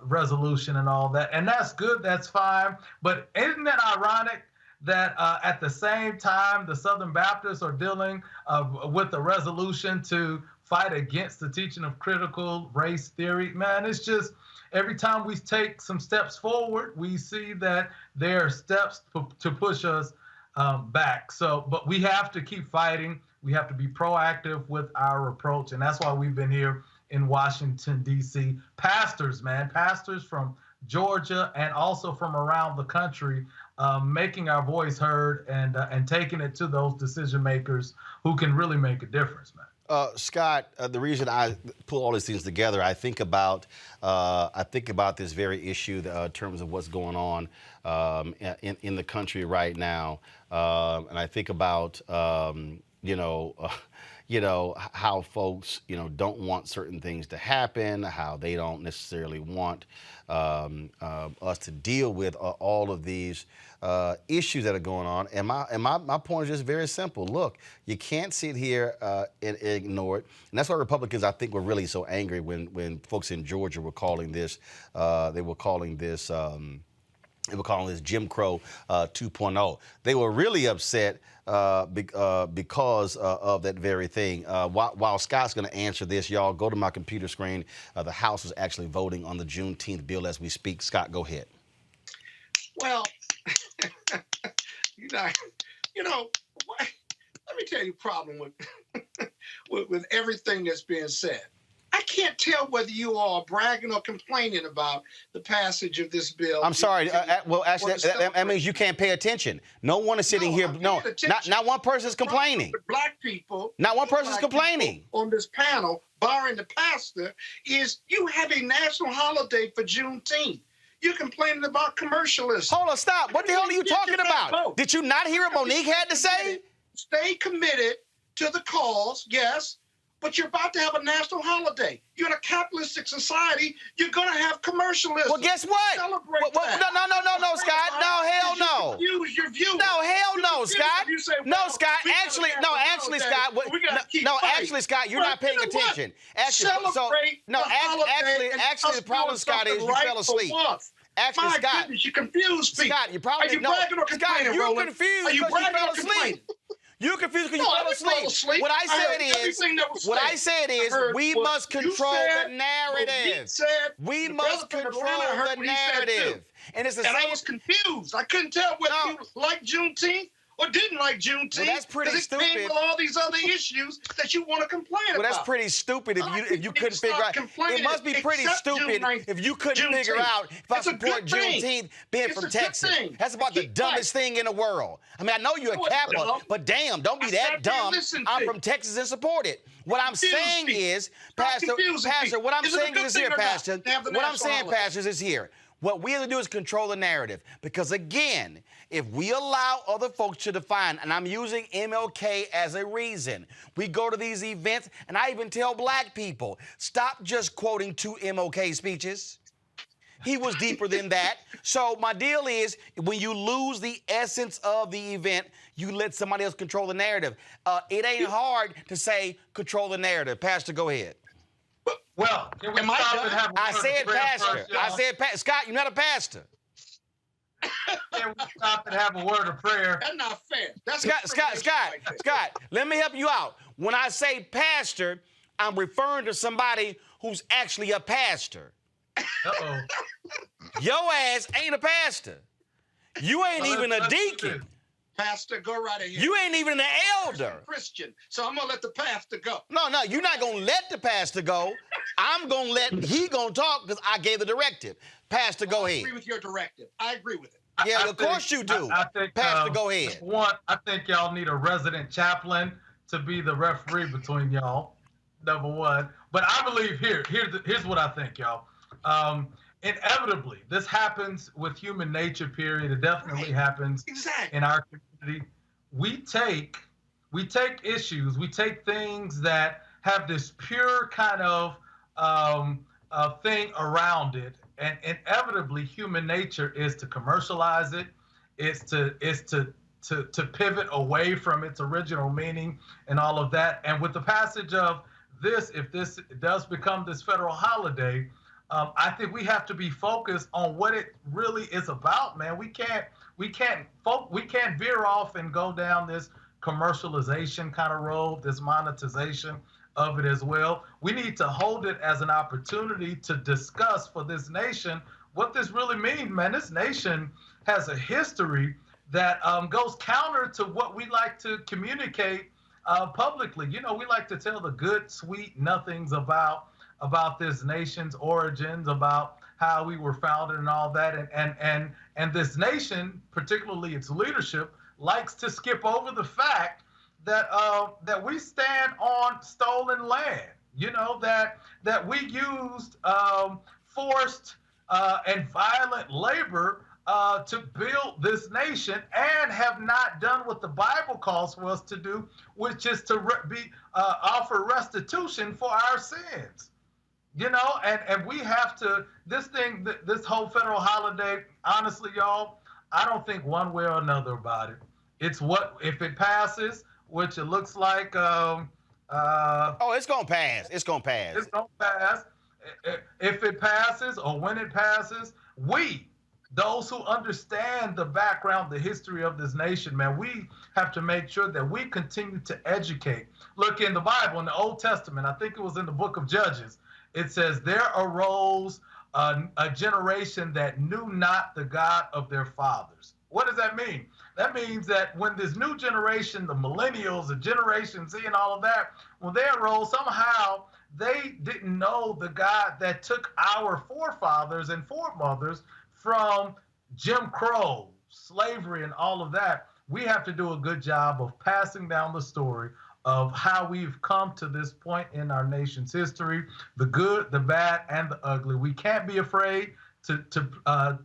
resolution and all that. And that's good, that's fine. But isn't it ironic that at the same time the Southern Baptists are dealing with a resolution to fight against the teaching of critical race theory? Man, it's just every time we take some steps forward, we see that there are steps to push us back. So, but we have to keep fighting. We have to be proactive with our approach. And that's why we've been here in Washington, D.C. Pastors, man, pastors from Georgia and also from around the country, making our voice heard and taking it to those decision makers who can really make a difference, man. Scott, the reason I pull all these things together, I think about this very issue in terms of what's going on in the country right now, and I think about how folks don't want certain things to happen, how they don't necessarily want us to deal with all of these issues that are going on. And my point is just very simple. Look, you can't sit here and ignore it. And that's why Republicans, I think, were really so angry when folks in Georgia were calling this, Jim Crow 2.0. They were really upset because of that very thing. While Scott's going to answer this, y'all go to my computer screen. The House is actually voting on the Juneteenth bill as we speak. Scott, go ahead. Well, let me tell you the problem with everything that's being said. I can't tell whether you all are bragging or complaining about the passage of this bill. I'm sorry. Well, actually, that means you can't pay attention. No one is sitting here. No, not one person is complaining. Black people. Not one person is complaining. On this panel, barring the pastor, is you have a national holiday for Juneteenth. You're complaining about commercialism. Hold on, stop. What the hell are you talking about? Did you not hear what Monique had to say? Stay committed to the cause, yes. But you're about to have a national holiday. You're in a capitalistic society. You're going to have commercialism. Well, guess what? Celebrate that. No, Scott. No, hell no. Use your view. No, hell no, Scott. No, Scott. Actually, actually, Scott, actually, Scott, you're not paying attention. Actually, actually, the problem, Scott, is you fell asleep. Actually, My Scott, goodness, you confused people. Scott, you probably Are you bragging or complaining, Scott, you're Roland? confused Are you because you bragging fell or asleep. complaining? You're confused because No, you I fell didn't fall asleep. asleep. What I said is, heard we what must you control said, the narrative. We the must brother from control Atlanta heard the what he said, too. narrative. And it's the And same. I was confused. I couldn't tell whether you liked Juneteenth or didn't like Juneteenth. Well, that's pretty 'cause it stupid. came with all these other issues that you want to complain about. Well, that's pretty stupid if you couldn't figure out. It must be pretty stupid if you couldn't figure out if I support Juneteenth being from Texas. That's about the dumbest thing in the world. I mean, I know you're a Catholic, but damn, don't be that dumb. I'm from Texas and support it. What I'm saying is, Pastor, what I'm saying is here, Pastor. What I'm saying, Pastors, is here. What we have to do is control the narrative. Because again, if we allow other folks to define, and I'm using MLK as a reason, we go to these events, and I even tell black people, stop just quoting two MLK speeches. He was deeper than that. So my deal is, when you lose the essence of the event, you let somebody else control the narrative. It ain't hard to say control the narrative. Pastor, go ahead. Well, can we stop and have a I word said of prayer pastor. first, y'all? I said Scott, you're not a pastor. Can we stop and have a word of prayer? That's not fair. That's Scott, let me help you out. When I say pastor, I'm referring to somebody who's actually a pastor. Uh-oh. Your ass ain't a pastor. You ain't even a deacon. Pastor, go right ahead. You ain't even an elder. Christian, so I'm gonna let the pastor go. No, you're not gonna let the pastor go. I'm gonna he gonna talk because I gave the directive. Pastor, go ahead. I agree with your directive. I agree with it. Yeah, of course you do. I think, Pastor, go ahead. One, I think y'all need a resident chaplain to be the referee between y'all. Number one, but I believe here's what I think, y'all. Inevitably, this happens with human nature. Period. It definitely happens in our community. We take issues. We take things that have this pure kind of thing around it, and inevitably, human nature is to commercialize it. Is to pivot away from its original meaning and all of that. And with the passage of this, if this does become this federal holiday, I think we have to be focused on what it really is about, man. We can't veer off and go down this commercialization kind of road, this monetization of it as well. We need to hold it as an opportunity to discuss for this nation what this really means, man. This nation has a history that goes counter to what we like to communicate publicly. You know, we like to tell the good, sweet nothings about this nation's origins, about how we were founded and all that. And this nation, particularly its leadership, likes to skip over the fact that we stand on stolen land. You know, that we used forced and violent labor to build this nation, and have not done what the Bible calls for us to do, which is to offer restitution for our sins. You know, and we have to, this whole federal holiday, honestly, y'all, I don't think one way or another about it. It's if it passes, which it looks like. It's going to pass. It's going to pass. It's going to pass. If it passes, or when it passes, those who understand the background, the history of this nation, man, we have to make sure that we continue to educate. Look, in the Bible, in the Old Testament, I think it was in the book of Judges, it says, there arose a generation that knew not the God of their fathers. What does that mean? That means that when this new generation, the millennials, the Generation Z and all of that, when they arose, somehow they didn't know the God that took our forefathers and foremothers from Jim Crow, slavery, and all of that. We have to do a good job of passing down the story of how we've come to this point in our nation's history, the good, the bad, and the ugly. We can't be afraid to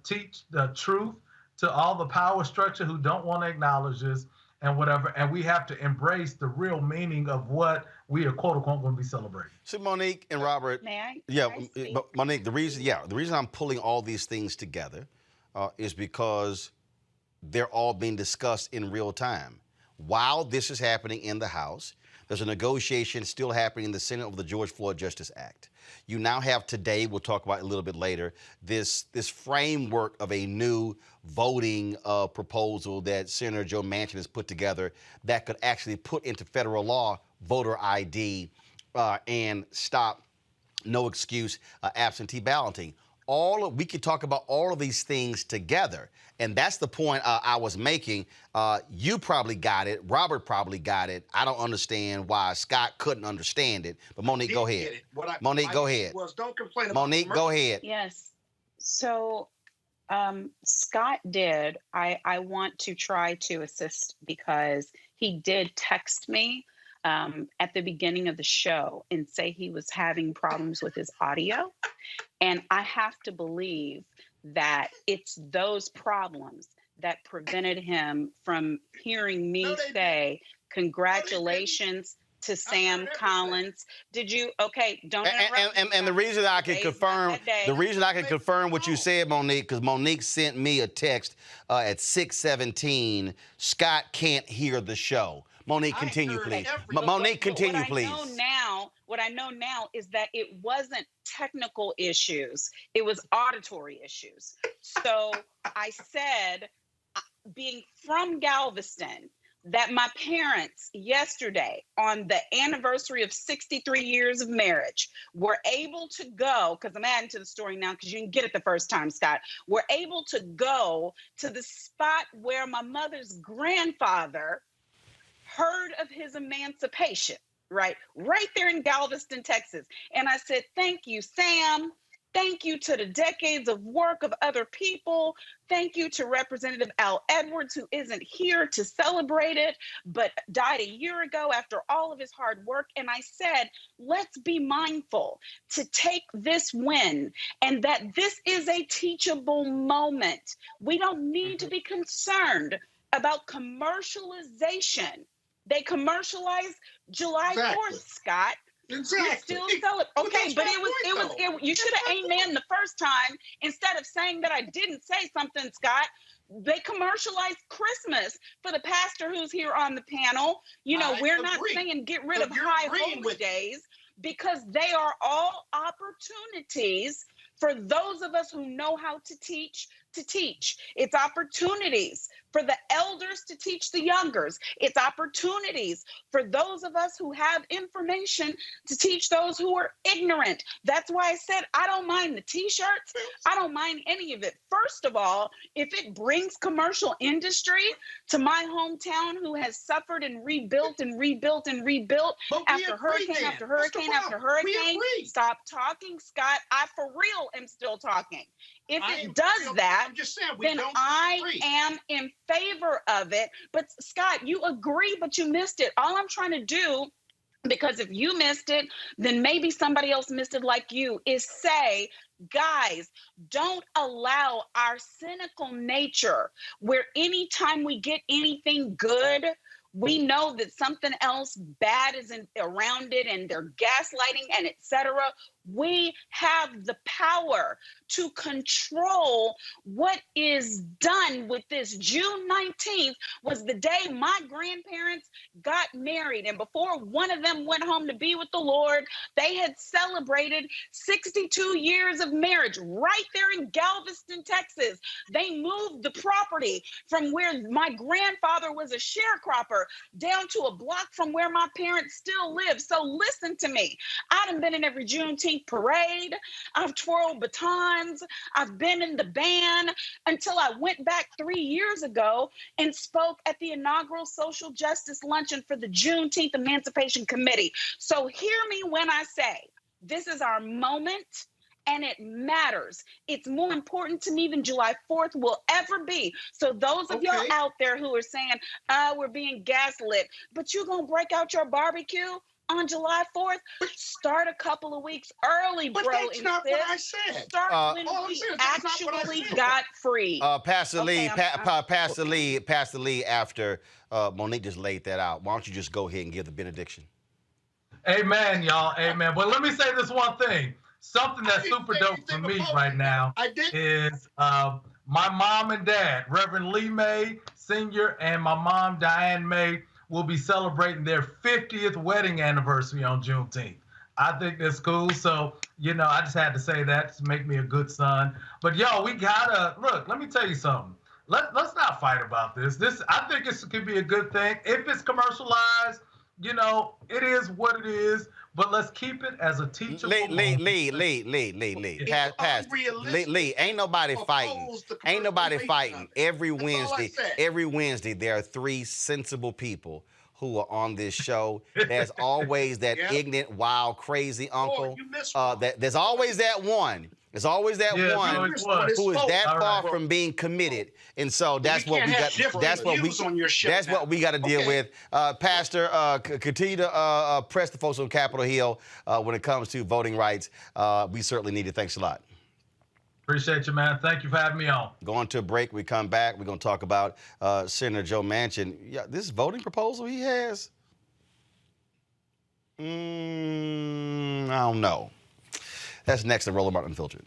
teach the truth to all the power structure who don't want to acknowledge this and whatever. And we have to embrace the real meaning of what we are, quote unquote, going to be celebrating. So Monique and Robert. May I? Yeah, speak? but Monique, the reason I'm pulling all these things together is because they're all being discussed in real time. while this is happening in the House, there's a negotiation still happening in the Senate over the George Floyd Justice Act. You now have today, we'll talk about it a little bit later, this framework of a new voting proposal that Senator Joe Manchin has put together that could actually put into federal law voter ID and stop no excuse absentee balloting. We could talk about all of these things together. And that's the point I was making. You probably got it. Robert probably got it. I don't understand why Scott couldn't understand it. But Monique, go ahead. Monique, go ahead. Don't complain about Monique, go ahead. Yes. So Scott did. I want to try to assist because he did text me at the beginning of the show and say he was having problems with his audio. And I have to believe that it's those problems that prevented him from hearing me say congratulations to Sam Collins. Did you? Okay, don't interrupt. And the reason I can confirm, what you said, Monique, because Monique sent me a text at 6:17. Scott can't hear the show. Monique, continue, please. Monique, continue, please. What I know now is that it wasn't technical issues. It was auditory issues. So I said, being from Galveston, that my parents yesterday, on the anniversary of 63 years of marriage, were able to go, because I'm adding to the story now because you didn't get it the first time, Scott, were able to go to the spot where my mother's grandfather heard of his emancipation, right there in Galveston, Texas. And I said, thank you, Sam. Thank you to the decades of work of other people. Thank you to Representative Al Edwards, who isn't here to celebrate it, but died a year ago after all of his hard work. And I said, let's be mindful to take this win and that this is a teachable moment. We don't need to be concerned about commercialization. They commercialized July 4th, Scott. Exactly. You still sell it. Okay, but you should have amen the first time instead of saying that I didn't say something, Scott. They commercialized Christmas for the pastor who's here on the panel. You know, we're not saying get rid of high holy days because they are all opportunities for those of us who know how to teach. It's opportunities for the elders to teach the youngers. It's opportunities for those of us who have information to teach those who are ignorant. That's why I said I don't mind the t-shirts. I don't mind any of it. First of all, if it brings commercial industry to my hometown who has suffered and rebuilt after hurricane after hurricane after hurricane, stop talking, Scott. I for real am still talking. If it does that, then I am in favor of it. But Scott, you agree, but you missed it. All I'm trying to do, because if you missed it, then maybe somebody else missed it like you, is say, guys, don't allow our cynical nature where anytime we get anything good, we know that something else bad is around it and they're gaslighting and etc. We have the power to control what is done with this. June 19th was the day my grandparents got married. And before one of them went home to be with the Lord, they had celebrated 62 years of marriage right there in Galveston, Texas. They moved the property from where my grandfather was a sharecropper down to a block from where my parents still live. So listen to me. I done been in every Juneteenth parade. I've twirled batons. I've been in the band until I went back 3 years ago and spoke at the inaugural social justice luncheon for the Juneteenth Emancipation Committee. So hear me when I say this is our moment and it matters. It's more important to me than July 4th will ever be. So those of y'all out there who are saying, we're being gaslit, but you're going to break out your barbecue on July 4th, start a couple of weeks early, bro. But that's not what I said. Start when we actually got free. Pastor Lee, Pastor Lee, after Monique just laid that out, why don't you just go ahead and give the benediction? Amen, y'all. Amen. But let me say this one thing. Something that's super dope for me right now is my mom and dad, Reverend Lee May Sr. and my mom, Diane May, will be celebrating their 50th wedding anniversary on Juneteenth. I think that's cool. So, I just had to say that to make me a good son. But yo, we gotta look. Let me tell you something. Let's not fight about this. I think this could be a good thing. If it's commercialized, it is what it is. But let's keep it as a teachable. Lee. Pastor. Lee, ain't nobody fighting. Ain't nobody fighting. Every Wednesday, there are 3 sensible people who are on this show. There's always that ignorant, wild, crazy uncle. You missed one. There's always that one. There's always that one who is that far from being committed, and so that's what we got. That's what we got to deal with. Pastor, continue to press the folks on Capitol Hill when it comes to voting rights. We certainly need it. Thanks a lot. Appreciate you, man. Thank you for having me on. Going to a break. We come back. We're going to talk about Senator Joe Manchin. Yeah, this voting proposal he has. I don't know. That's next on Roland Unfiltered.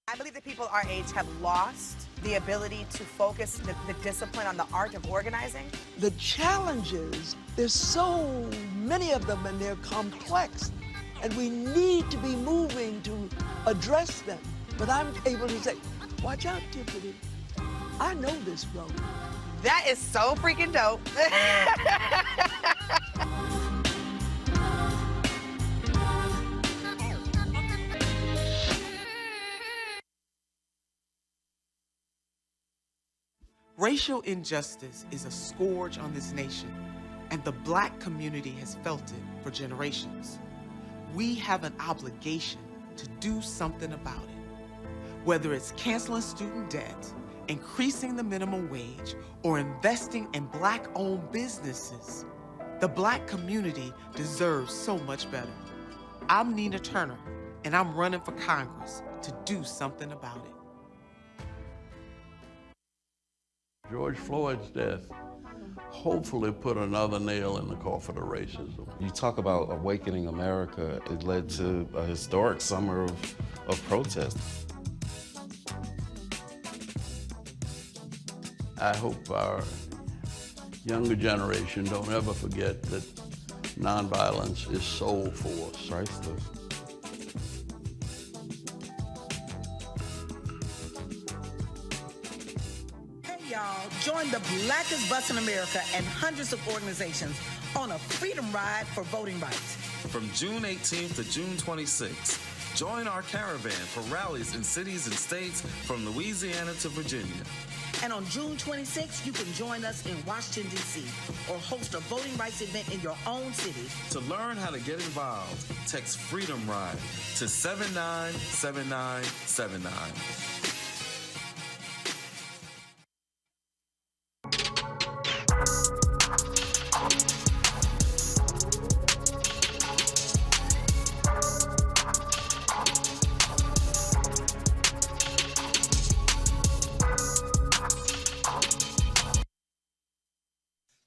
I believe that people our age have lost the ability to focus the discipline on the art of organizing. The challenges, there's so many of them and they're complex, and we need to be moving to address them. But I'm able to say, watch out, Tiffany. I know this road. That is so freaking dope. Racial injustice is a scourge on this nation, and the Black community has felt it for generations. We have an obligation to do something about it. Whether it's canceling student debt, increasing the minimum wage, or investing in Black-owned businesses, the Black community deserves so much better. I'm Nina Turner, and I'm running for Congress to do something about it. George Floyd's death hopefully put another nail in the coffin of racism. You talk about awakening America. It led to a historic summer of protest. I hope our younger generation don't ever forget that nonviolence is soul force. Priceless. Join the blackest bus in America and hundreds of organizations on a freedom ride for voting rights. From June 18th to June 26th, join our caravan for rallies in cities and states from Louisiana to Virginia. And on June 26th, you can join us in Washington, D.C., or host a voting rights event in your own city. To learn how to get involved, text Freedom Ride to 797979.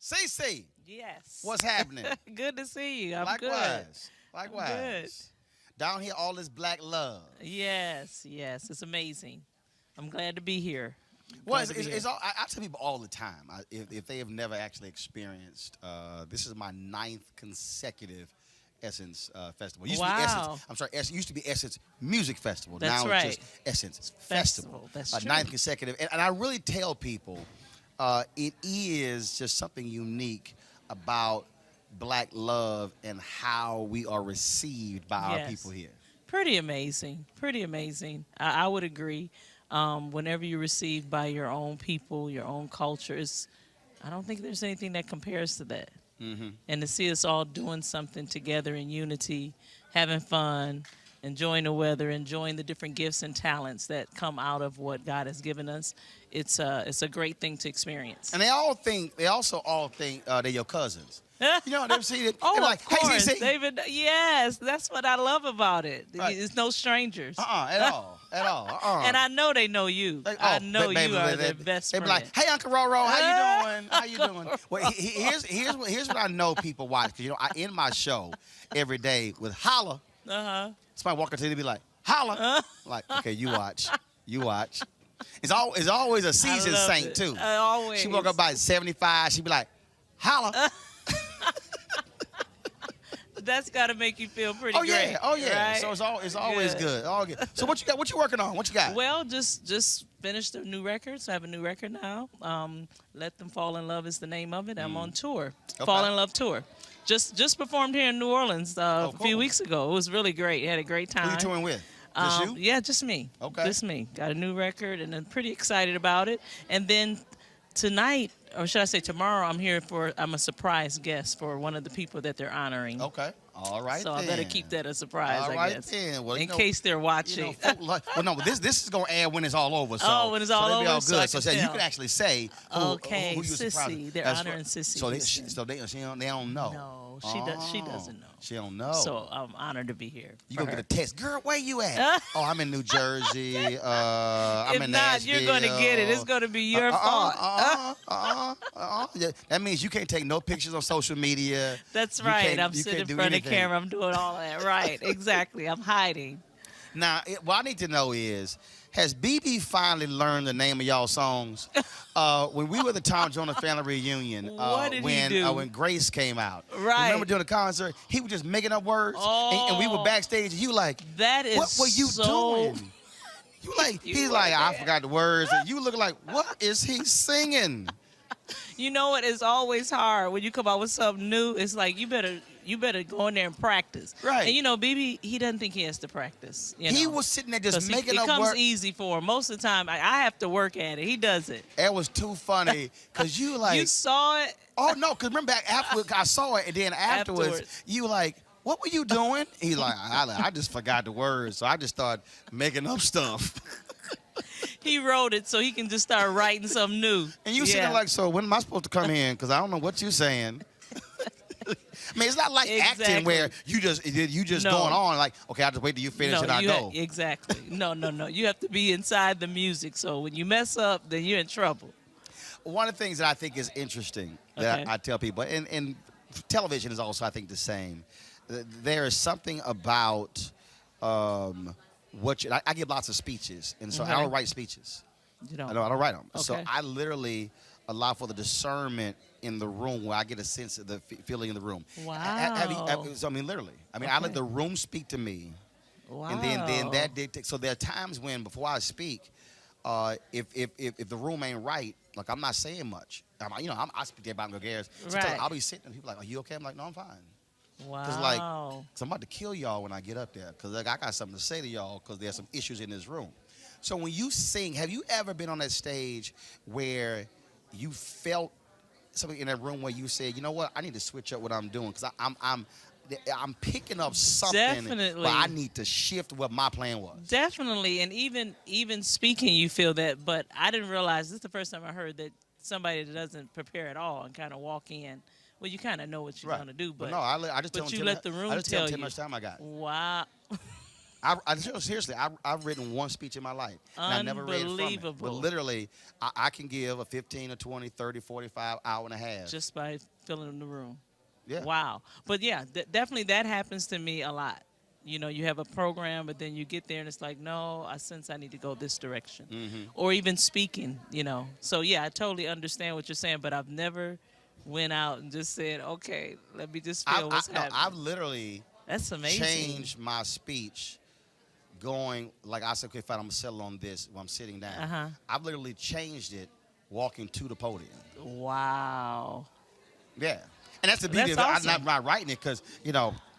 Cece. Yes. What's happening? Good to see you. I'm Likewise. good. Likewise. I'm good. Down here, all this black love. Yes. It's amazing. I'm glad to be here. Well, it's all, I tell people all the time, if they have never actually experienced, this is my 9th consecutive Essence Festival. It used to be Essence, I'm sorry, it used to be Essence Music Festival. That's now right. It's just Essence Festival. That's true. 9th consecutive. And I really tell people, it is just something unique about black love and how we are received by our people here. Pretty amazing. Pretty amazing. I would agree. Whenever you're received by your own people, your own culture, I don't think there's anything that compares to that. Mm-hmm. And to see us all doing something together in unity, having fun, enjoying the weather, enjoying the different gifts and talents that come out of what God has given us, it's a great thing to experience. And they also all think they're your cousins. You know, they've seen it. Oh, like, of course, hey, David. Yes, that's what I love about it. Right. It's no strangers. At all. And I know they know you. I know you are their best friend. They be like, "Hey, Uncle Roro, how you doing? How you doing?" Well, here's what I know people watch. Cause I end my show every day with holla. Somebody walk up to me and be like, "Holla!" Like, okay, you watch. It's always a seasoned love saint it. too. Always. She woke up by 75. She'd be like, holla. That's got to make you feel pretty Oh great. yeah, oh yeah. right? So it's always good. All good. So what you got? What you working on? What you got? Well, just finished a new record. So I have a new record now. Let Them Fall in Love is the name of it. I'm on tour. Okay. Fall in Love tour. Just performed here in New Orleans a cool. few weeks ago. It was really great. Had a great time. Who you touring with? Just you? Yeah, just me. Okay. Just me. Got a new record, and I'm pretty excited about it. And then tonight, or should I say tomorrow, I'm a surprise guest for one of the people that they're honoring. Okay. All right. So then. I better keep that a surprise, All I right guess. then. Well, in case they're watching. Well, no, this is gonna air when it's all over. So, when it's so all they'll be over, all so I good. So, can you tell. can actually say who Okay, you surprised. Sissy. They're That's honoring right. Sissy. So they don't know. No, she doesn't know. She don't know. So I'm honored to be here. You for gonna her. get a text, girl? Where you at? Oh, I'm in New Jersey. I'm If in not, Nashville. you're gonna get it. It's gonna be your fault. Yeah, that means you can't take no pictures on social media. That's You right. can't- I'm you sitting in can't do front of anything. camera. I'm doing all that. Right. Exactly. I'm hiding. Now, what I need to know is, has BB finally learned the name of y'all songs? When we were at the Tom Jones Family Reunion, What did he do? when Grace came out, Right. remember during the concert, he was just making up words, and we were backstage, and you like, That is what were you so... doing? You like, You he's were like, I there. forgot the words, and you look like, what is he singing? You know what? It's always hard when you come out with something new. It's like you better go in there and practice. Right. And you know, BB, he doesn't think he has to practice. He was sitting there just 'Cause making it up comes words. easy for him. Most of the time, I have to work at it. He does it. It was too funny because you like. You saw it. Oh no! Because remember back afterwards, I saw it, and then afterwards, you like, what were you doing? He's like, I just forgot the words, so I just started making up stuff. He wrote it so he can just start writing something new. And you sitting there like, so when am I supposed to come in? Because I don't know what you're saying. I mean, it's not like acting where you just No. going on like, okay, I'll just wait till you finish and I go. Exactly. No. You have to be inside the music. So when you mess up, then you're in trouble. One of the things that I think is interesting that Okay. I tell people, and television is also, I think, the same. There is something about I give lots of speeches, and so I don't write speeches. You don't. I don't write them. So Okay. I literally allow for the discernment in the room where I get a sense of the feeling in the room. Wow. So, I mean, literally. I mean, I let the room speak to me. Wow. And then that dictates. So there are times when, before I speak, if the room ain't right, like I'm not saying much. I speak to everybody gregarious. Sometimes Right. I'll be sitting and people are like, are you okay? I'm like, no, I'm fine. Wow. Cause I'm about to kill y'all when I get up there. Cause I got something to say to y'all. Cause there's some issues in this room. So when you sing, have you ever been on that stage where you felt something in that room where you said, you know what, I need to switch up what I'm doing because I'm picking up something, Definitely. but I need to shift what my plan was. Definitely, and even speaking, you feel that. But I didn't realize this is the first time I heard that somebody that doesn't prepare at all and kind of walk in. Well, you kind of know what you're gonna do, but no, I just tell but them you let the room I just tell tell them you how much time I got. Wow. Seriously, I've written one speech in my life. And I never read from it. Unbelievable. But literally, I can give a 15 or 20, 30, 45, hour and a half. Just by filling the room. Yeah. Wow. But yeah, definitely that happens to me a lot. You know, you have a program, but then you get there and it's like, no, I sense I need to go this direction. Mm-hmm. Or even speaking, you know. So yeah, I totally understand what you're saying, but I've never went out and just said, okay, let me just feel what's happening. I've literally That's amazing. changed my speech going, like I said, okay, fine, I'm going to settle on this while I'm sitting down. Uh-huh. I've literally changed it walking to the podium. Wow. Yeah. And that's the beauty That's of it. awesome. I'm not writing it because,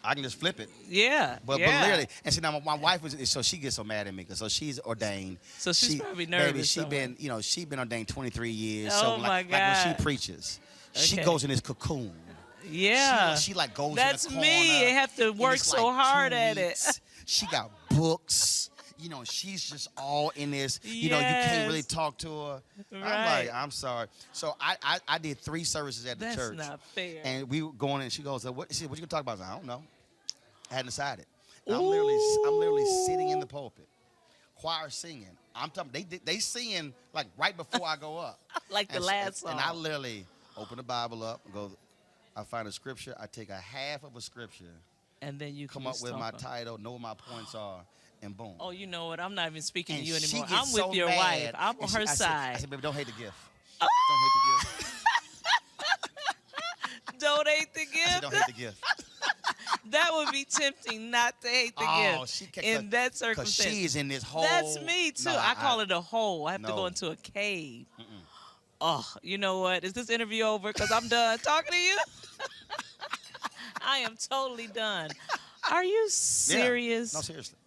I can just flip it. Yeah. But yeah. literally, and see now my wife so she gets so mad at me because she's ordained. So she's probably Baby, nervous she somewhere. been ordained 23 years. Oh, so my like when she God. preaches, she Okay. goes in this cocoon. Yeah. She like goes That's in the corner. me. I have to and work it's so like hard 2 at it. weeks. She got books. She's just all in this. You can't really Yes. talk to her. I'm Right. like, I'm sorry. So I did 3 services at the That's church. not fair. And we were going in, and she goes, what you gonna talk about? I said, I don't know. I hadn't decided. And I'm literally sitting in the pulpit, choir singing. I'm talking, they singing like right before I go up. Like the And last song. And I literally open the Bible up and go, I find a scripture, I take a half of a scripture, and then you come can up with my talk on- title, know what my points are, and boom. Oh, you know what? I'm not even speaking And to you she anymore. gets I'm with so your mad, wife. I'm on and her side. I said, baby, don't hate the gift. Don't hate the gift. Don't hate the I gift. said, don't hate the gift. That would be tempting not to hate the gift in that circumstance. Because she is in this hole. That's me, too. No, I call it a hole. I have to no. go into a cave. Oh, you know what? Is this interview over? Because I'm done talking to you? I am totally done. Are you serious? Yeah. No, seriously.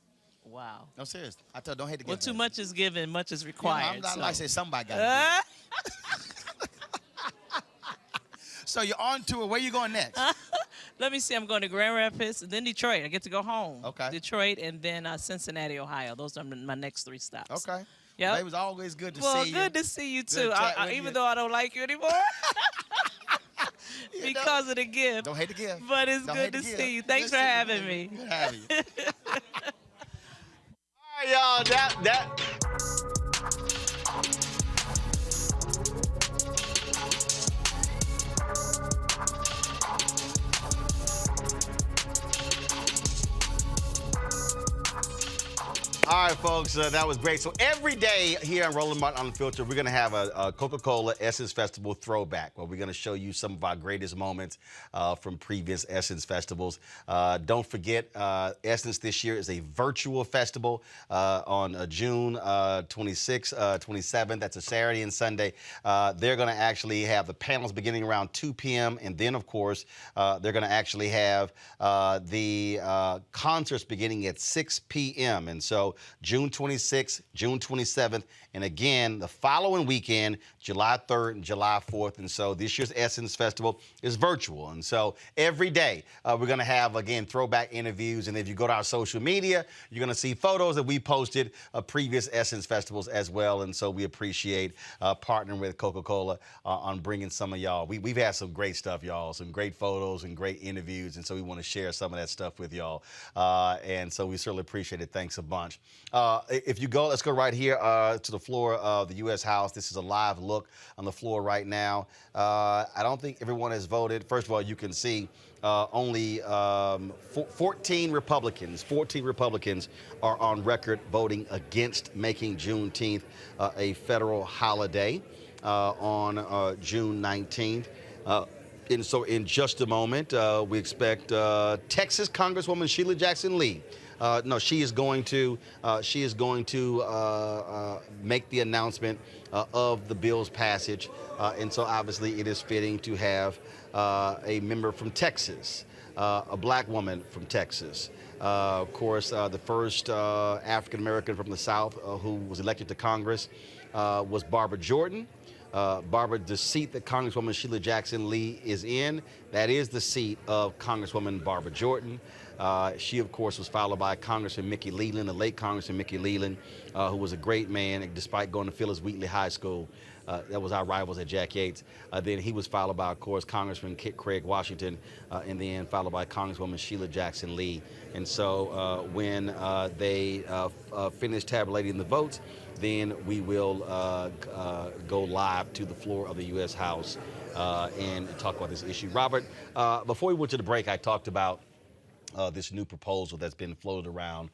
Wow. No, seriously. I tell don't hate the gift. Well, too much is given, much is required. Yeah, so. like I said, somebody got to do it. So you're on tour. Where you going next? Let me see. I'm going to Grand Rapids, then Detroit. I get to go home. Okay. Detroit, and then Cincinnati, Ohio. Those are my next 3 stops. Okay. Yeah. It was always good to see you. Well, good to see you, too. Good chat with Even you. though I don't like you anymore. Because of the gift. Don't hate the gift. But it's Don't good hate to the see you. gift. Thanks for having me. Good having you. All right, y'all. That. All right, folks, that was great. So every day here on Roland Martin Unfiltered, we're going to have a Coca-Cola Essence Festival throwback where we're going to show you some of our greatest moments from previous Essence festivals. Don't forget, Essence this year is a virtual festival on June 26th, 27th. That's a Saturday and Sunday. They're going to actually have the panels beginning around 2 p.m. And then, of course, they're going to actually have the concerts beginning at 6 p.m. And so June 26th, June 27th, and again, the following weekend, July 3rd and July 4th. And so this year's Essence Festival is virtual. And so every day, we're going to have, again, throwback interviews. And if you go to our social media, you're going to see photos that we posted of previous Essence Festivals as well. And so we appreciate partnering with Coca-Cola on bringing some of y'all. We've had some great stuff, y'all, some great photos and great interviews. And so we want to share some of that stuff with y'all. And so we certainly appreciate it. Thanks a bunch. If you go, let's go right here to the floor of the U.S. House. This is a live look on the floor right now. I don't think everyone has voted. First of all, you can see only 14 Republicans are on record voting against making Juneteenth a federal holiday on June 19th. And so in just a moment, we expect Texas Congresswoman Sheila Jackson Lee. No, she is going to make the announcement of the bill's passage, and so obviously it is fitting to have a member from Texas, a black woman from Texas. Of course, the first African American from the South who was elected to Congress was Barbara Jordan. Barbara, the seat that Congresswoman Sheila Jackson Lee is in, that is the seat of Congresswoman Barbara Jordan. She, of course, was followed by Congressman Mickey Leland, the late Congressman Mickey Leland, who was a great man, despite going to Phyllis Wheatley High School. That was our rivals at Jack Yates. Then he was followed by, of course, Congressman Craig Washington, and then followed by Congresswoman Sheila Jackson Lee. And so when they finish tabulating the votes, then we will go live to the floor of the U.S. House and talk about this issue. Robert, before we went to the break, I talked about this new proposal that's been floated around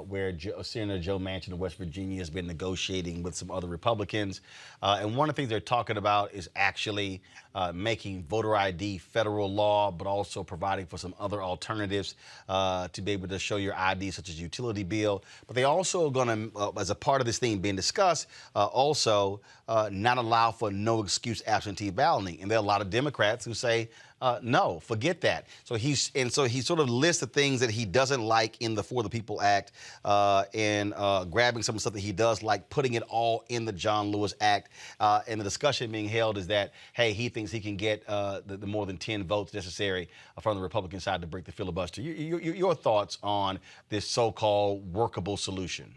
where Senator Joe Manchin of West Virginia has been negotiating with some other Republicans. And one of the things they're talking about is actually making voter ID federal law, but also providing for some other alternatives to be able to show your ID, such as utility bill. But they also are going to, as a part of this thing being discussed, also not allow for no excuse absentee balloting. And there are a lot of Democrats who say, no, forget that. So he sort of lists the things that he doesn't like in the For the People Act and grabbing some of the stuff that he does like, putting it all in the John Lewis Act. And the discussion being held is that, hey, he thinks he can get the more than 10 votes necessary from the Republican side to break the filibuster. Your thoughts on this so-called workable solution?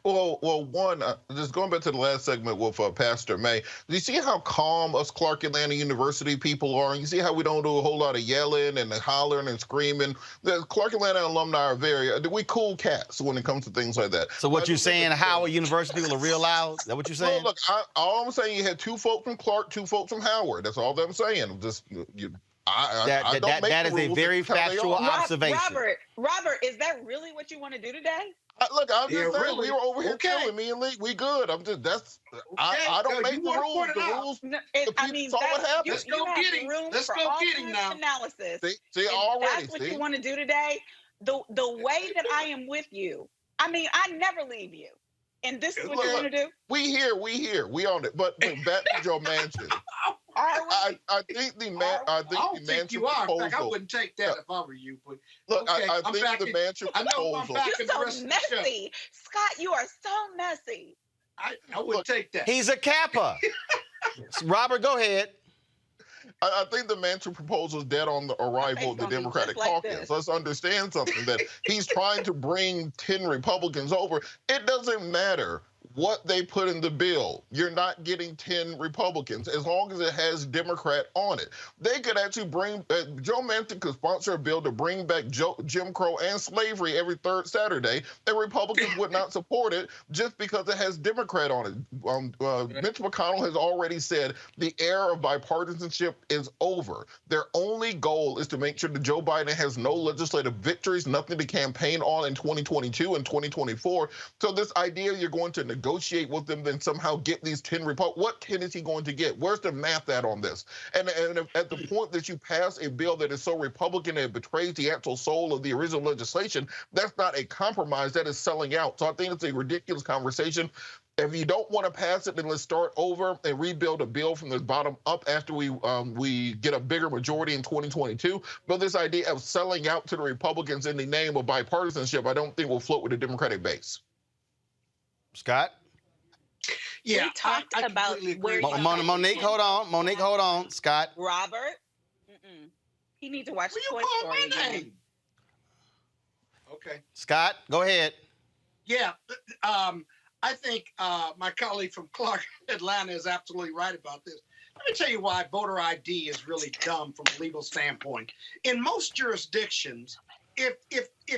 Well, one, just going back to the last segment with Pastor May, do you see how calm us Clark Atlanta University people are? And you see how we don't do a whole lot of yelling and hollering and screaming? The Clark Atlanta alumni are we cool cats when it comes to things like that. So what you're saying, Howard University people are real loud? Is that what you're saying? Look, all I'm saying, you had 2 folks from Clark, 2 folks from Howard. That's all that I'm saying. Just I don't make that the is a rules, very that's how they factual are. observation. Robert, is that really what you want to do today? Look, I'm just saying, really? we were over here Okay. chilling. Me and Lee, we good. I'm just, I don't make the rules. The rules, No, the I people mean, saw what happened. Let's go you have get him. room Let's for go all get him kinds of now. analysis. See, If already. that's what you want to do today, the way that I am with you, I mean, I never leave you. And this is what you want to do? We here, we on it. But back to Joe Manchin. I think the Manchin you are. In fact, I proposal. wouldn't take that if I were you. But Look, okay, I I'm think back the Manchin I know I'm proposal. back You're in the so rest of the show. messy. Scott, you are so messy. I wouldn't take that. He's a Kappa. Robert, go ahead. I think the Manchin proposal is dead on the arrival of the Democratic caucus. Let's understand something, that he's trying to bring 10 Republicans over. It doesn't matter what they put in the bill. You're not getting 10 Republicans as long as it has Democrat on it. They could actually bring, Joe Manchin could sponsor a bill to bring back Jim Crow and slavery every third Saturday, and Republicans would not support it just because it has Democrat on it. Mitch McConnell has already said the era of bipartisanship is over. Their only goal is to make sure that Joe Biden has no legislative victories, nothing to campaign on in 2022 and 2024. So this idea you're going to negotiate with them, then somehow get these 10 Republicans. What 10 is he going to get? Where's the math at on this? And at the point that you pass a bill that is so Republican that it betrays the actual soul of the original legislation, that's not a compromise. That is selling out. So I think it's a ridiculous conversation. If you don't want to pass it, then let's start over and rebuild a bill from the bottom up after we get a bigger majority in 2022. But this idea of selling out to the Republicans in the name of bipartisanship, I don't think will float with the Democratic base. Scott? Yeah, we talked about where Monique, hold on. Monique, hold on. Scott? Robert? He needs to watch Toy Story again. Okay. Scott, go ahead. Yeah, I think my colleague from Clark, Atlanta, is absolutely right about this. Let me tell you why voter ID is really dumb from a legal standpoint. In most jurisdictions, if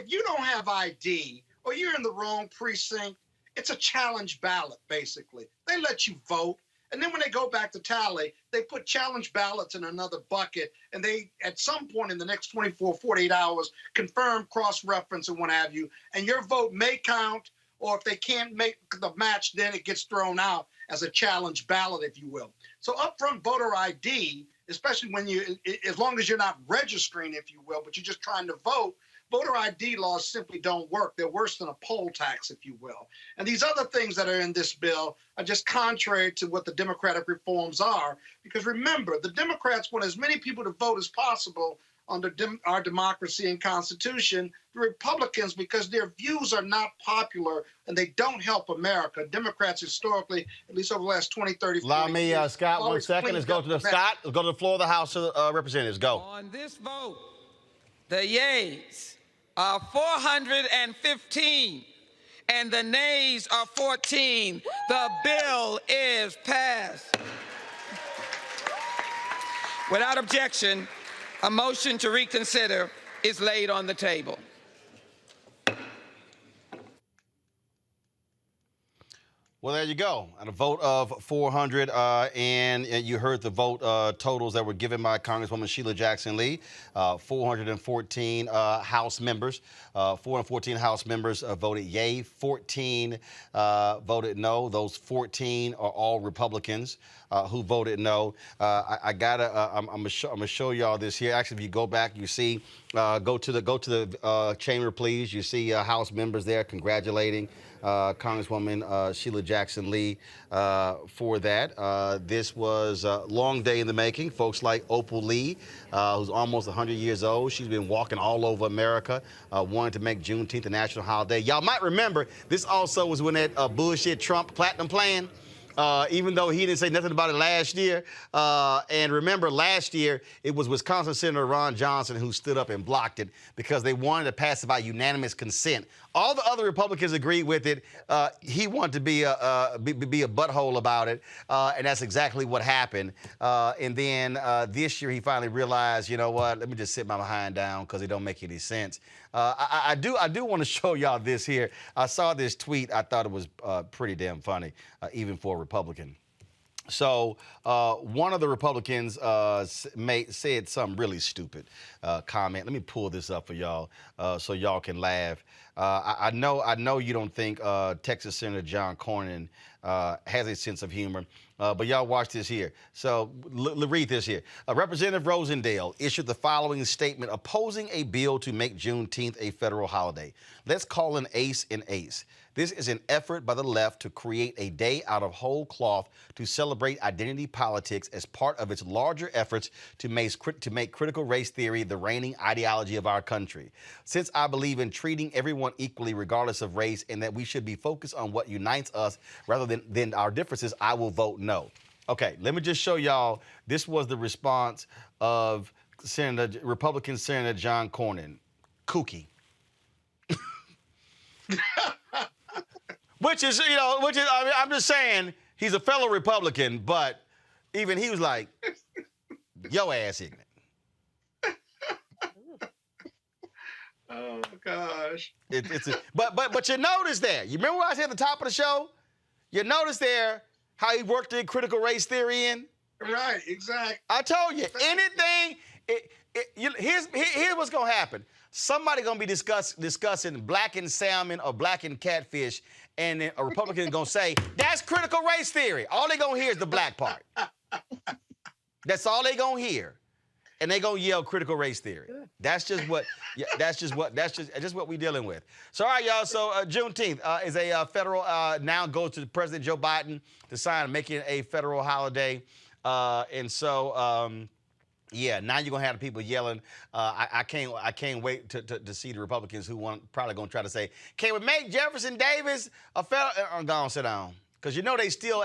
you don't have ID or you're in the wrong precinct, it's a challenge ballot, basically. They let you vote, and then when they go back to tally, they put challenge ballots in another bucket, and they, at some point in the next 24, 48 hours, confirm, cross-reference, and what have you, and your vote may count, or if they can't make the match, then it gets thrown out as a challenge ballot, if you will. So upfront voter ID, especially when as long as you're not registering, if you will, but you're just trying to vote, voter ID laws simply don't work. They're worse than a poll tax, if you will. And these other things that are in this bill are just contrary to what the Democratic reforms are. Because remember, the Democrats want as many people to vote as possible under our democracy and Constitution. The Republicans, because their views are not popular and they don't help America. Democrats historically, at least over the last 20, 30, 40 Allow me, years, Scott, 1 always second. Let's go to the Scott. Let's go to the floor of the House of Representatives. Go. On this vote, the yeas are 415 and the nays are 14. The bill is passed. Without objection, a motion to reconsider is laid on the table. Well, there you go. And a vote of 400, and you heard the vote totals that were given by Congresswoman Sheila Jackson Lee. 414 House members, 414 House members voted yay. 14 voted no. Those 14 are all Republicans who voted no. I'm gonna show y'all this here. Actually, if you go back, you see, go to the chamber, please. You see House members there congratulating Congresswoman Sheila Jackson Lee for that. This was a long day in the making. Folks like Opal Lee, who's almost 100 years old. She's been walking all over America, wanting to make Juneteenth a national holiday. Y'all might remember, this also was when that bullshit Trump platinum plan, even though he didn't say nothing about it last year. And remember, last year, it was Wisconsin Senator Ron Johnson who stood up and blocked it because they wanted to pass it by unanimous consent. All the other Republicans agreed with it. He wanted to be a butthole about it, and that's exactly what happened. And then this year, he finally realized, you know what, let me just sit my behind down because it don't make any sense. I do want to show y'all this here. I saw this tweet. I thought it was pretty damn funny, even for a Republican. So one of the Republicans said some really stupid comment. Let me pull this up for y'all so y'all can laugh. I know you don't think Texas Senator John Cornyn has a sense of humor, but y'all watch this here. So read this here. Representative Rosendale issued the following statement opposing a bill to make Juneteenth a federal holiday. Let's call an ace an ace. This is an effort by the left to create a day out of whole cloth to celebrate identity politics as part of its larger efforts to make critical race theory the reigning ideology of our country. Since I believe in treating everyone equally regardless of race and that we should be focused on what unites us rather than our differences, I will vote no. Okay, let me just show y'all. This was the response of Republican Senator John Cornyn. Kooky. Which is, I mean, I'm just saying, he's a fellow Republican, but even he was like, yo ass ignorant. Oh, gosh. But you notice there, you remember what I said at the top of the show? You notice there how he worked the critical race theory in? Right, exactly. I told you, anything, here's what's going to happen. Somebody going to be discussing blackened salmon or blackened catfish, and then a Republican is going to say, that's critical race theory. All they're going to hear is the black part. That's all they're going to hear. And they're going to yell critical race theory. That's just what we're dealing with. So, all right, y'all. So, Juneteenth is a federal, now goes to President Joe Biden to sign, making it a federal holiday. Yeah, now you're gonna have the people yelling. I can't wait to see the Republicans who probably gonna try to say, can we make Jefferson Davis a federal? Go on, sit down, because they still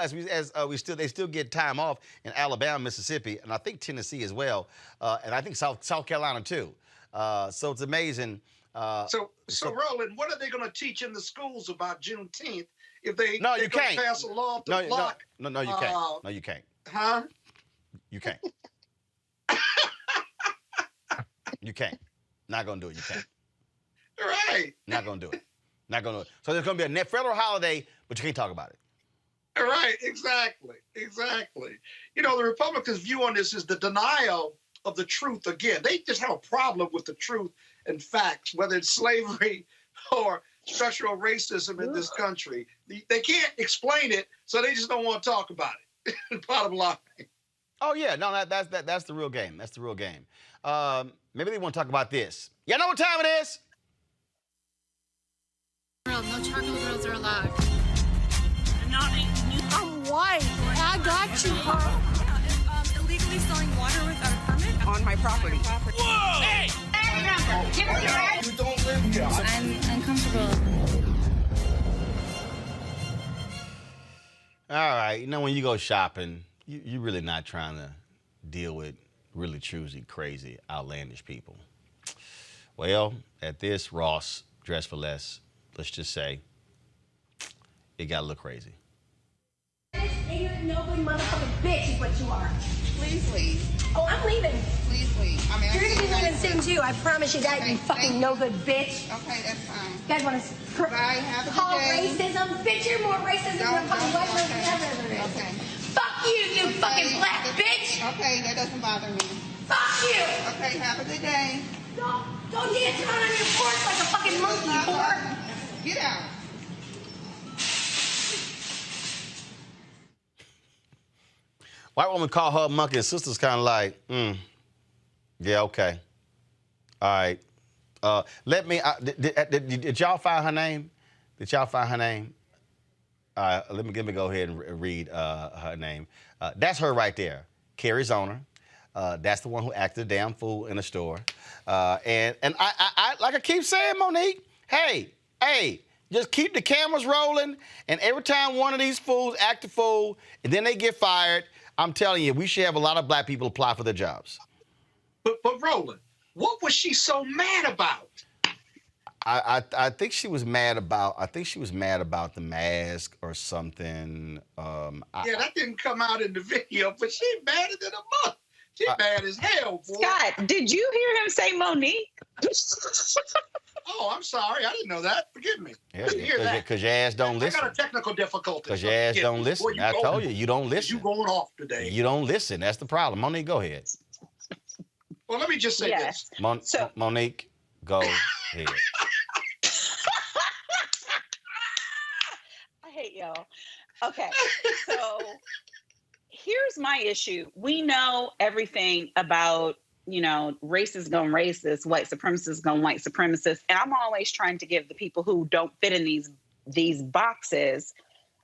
they still get time off in Alabama, Mississippi, and I think Tennessee as well, and I think South Carolina too. So it's amazing. So Roland, what are they gonna teach in the schools about Juneteenth if they you can't pass a law to block? No, you can't. No, you can't. Huh? You can't. You can't. Not gonna do it. You can't. Right. Not gonna do it. Not gonna do it. So there's gonna be a federal holiday, but you can't talk about it. Right. Exactly. The Republicans' view on this is the denial of the truth. Again, they just have a problem with the truth and facts, whether it's slavery or structural racism in this country. They can't explain it, so they just don't want to talk about it. Bottom line. Oh yeah, no, that's the real game. That's the real game. Maybe they want to talk about this. Y'all know what time it is? No charcoal grills are allowed. I'm white. I got you, Carl. Illegally selling water without a permit on my property. Whoa! Hey! You don't live here. I'm uncomfortable. All right, when you go shopping, you're really not trying to deal with really choosy, crazy, outlandish people. Well, at this Ross Dress for Less, let's just say it got a little crazy. Ignorant, nobody motherfucking bitch is what you are. Please leave. Oh, I'm leaving. Please leave. I mean, you're gonna be leaving soon too. I promise you that, you fucking no good bitch. Okay, that's fine. You guys want to Bye. Have a call good day. racism? Bitch, you're more racist than the fucking white person ever is. Okay. Fuck you fucking black bitch. Okay, that doesn't bother me. Fuck you. Okay, have a good day. Don't dance around on your porch like a fucking monkey, whore. Get out. White woman call her monkey. His sister's kind of like, yeah, okay. All right. Let me, did y'all find her name? Did y'all find her name? Let me go ahead and read her name. That's her right there, Carrie Zoner. That's the one who acted a damn fool in the store. And I like I keep saying, Monique, hey, just keep the cameras rolling. And every time one of these fools act a fool and then they get fired, I'm telling you, we should have a lot of black people apply for their jobs. But Roland, what was she so mad about? I think she was mad about the mask or something. Yeah, that didn't come out in the video, but she madder than a month. She mad as hell, boy. Scott, did you hear him say Monique? Oh, I'm sorry. I didn't know that. Forgive me. Yeah, Didn't hear that. because your ass don't listen. I got a technical difficulty. Because your ass don't listen. I told you, you don't listen. You going off today. You don't listen. That's the problem. Monique, go ahead. Well, let me just say this. Monique, go ahead. I hate y'all. Okay, so here's my issue. We know everything about, racist gone racist, white supremacists gone white supremacists, and I'm always trying to give the people who don't fit in these boxes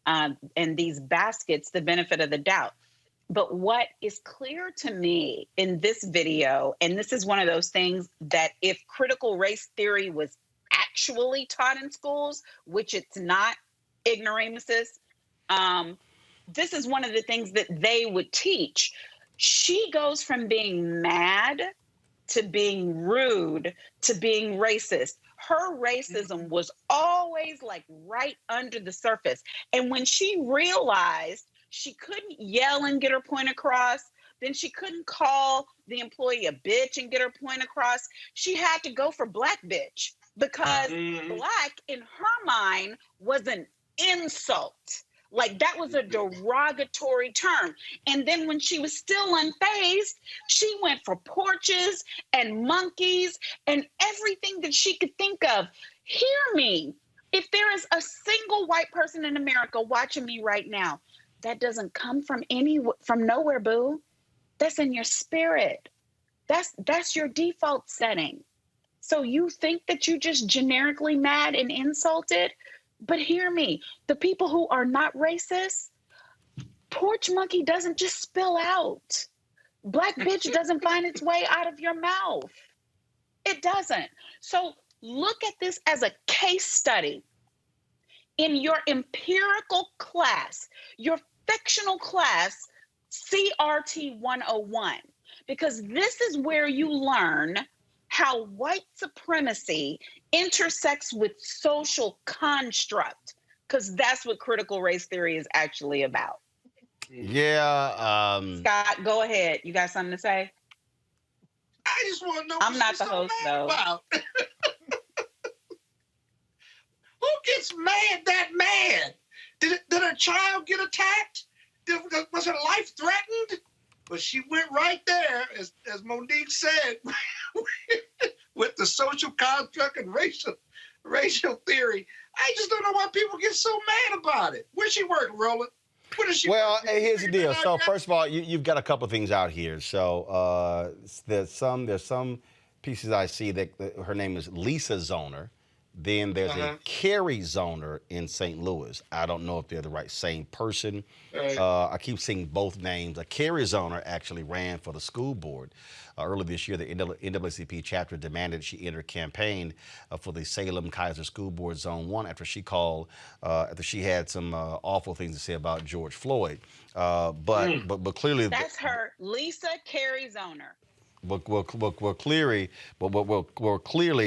and these baskets the benefit of the doubt. But what is clear to me in this video, and this is one of those things that if critical race theory was actually taught in schools, which it's not, ignoramuses, this is one of the things that they would teach. She goes from being mad to being rude to being racist. Her racism was always like right under the surface. And when she realized she couldn't yell and get her point across, then she couldn't call the employee a bitch and get her point across. She had to go for black bitch because black in her mind was an insult. Like that was a derogatory term. And then when she was still unfazed, she went for porches and monkeys and everything that she could think of. Hear me. If there is a single white person in America watching me right now, that doesn't come from nowhere, boo. That's in your spirit. That's your default setting. So you think that you just generically mad and insulted? But hear me, the people who are not racist, porch monkey doesn't just spill out. Black bitch doesn't find its way out of your mouth. It doesn't. So look at this as a case study. In your empirical class, your fictional class, CRT 101, because this is where you learn how white supremacy intersects with social construct, because that's what critical race theory is actually about. Yeah. Scott, go ahead. You got something to say? I just want to know. I'm not the host, though. About. Who gets that mad? Did a child get attacked? Was her life threatened? But she went right there, as Monique said, with the social construct and racial theory. I just don't know why people get so mad about it. Where's she work, Roland? What does she work? Here's the deal. So first of all, you've got a couple of things out here. So there's some pieces I see that her name is Lisa Zoner. Then there's a Carrie Zoner in St. Louis. I don't know if they're the same person. Right. I keep seeing both names. Carrie Zoner actually ran for the school board. Earlier this year, the NAACP chapter demanded she enter a campaign for the Salem-Keizer School Board Zone 1 after she had some awful things to say about George Floyd. But clearly... That's her, Lisa Carrie Zoner. We're clearly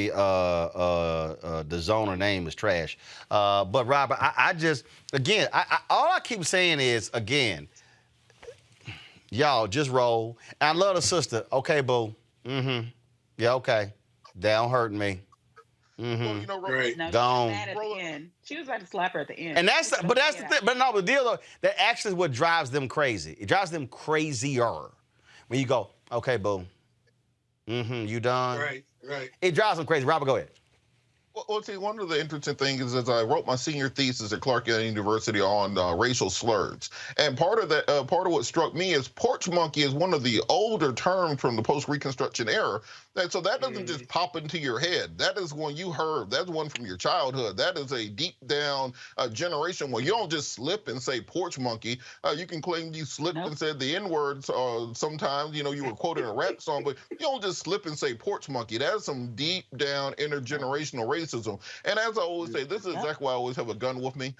the Zoner name is trash. But Robert, I just, again, all I keep saying is, again, y'all just roll. I love the sister. Okay, boo. Mm-hmm. Yeah, okay. That don't hurt me. Mm-hmm. Well, right. No, gone. She was mad at the end. She was about to slap her at the end. And that's the thing. But no, the deal though, that actually is what drives them crazy. It drives them crazier. When you go, okay, boo. Mm-hmm. You done? Right. It drives them crazy. Robert, go ahead. Well, see, one of the interesting things is I wrote my senior thesis at Clark University on racial slurs. And part of what struck me is porch monkey is one of the older terms from the post-Reconstruction era. And so that doesn't just pop into your head. That is one you heard. That's one from your childhood. That is a deep down generation where you don't just slip and say porch monkey. You can claim you slipped and said the N-words sometimes, you were quoting a rap song, but you don't just slip and say porch monkey. That is some deep down intergenerational racism. And as I always say, this is exactly why I always have a gun with me.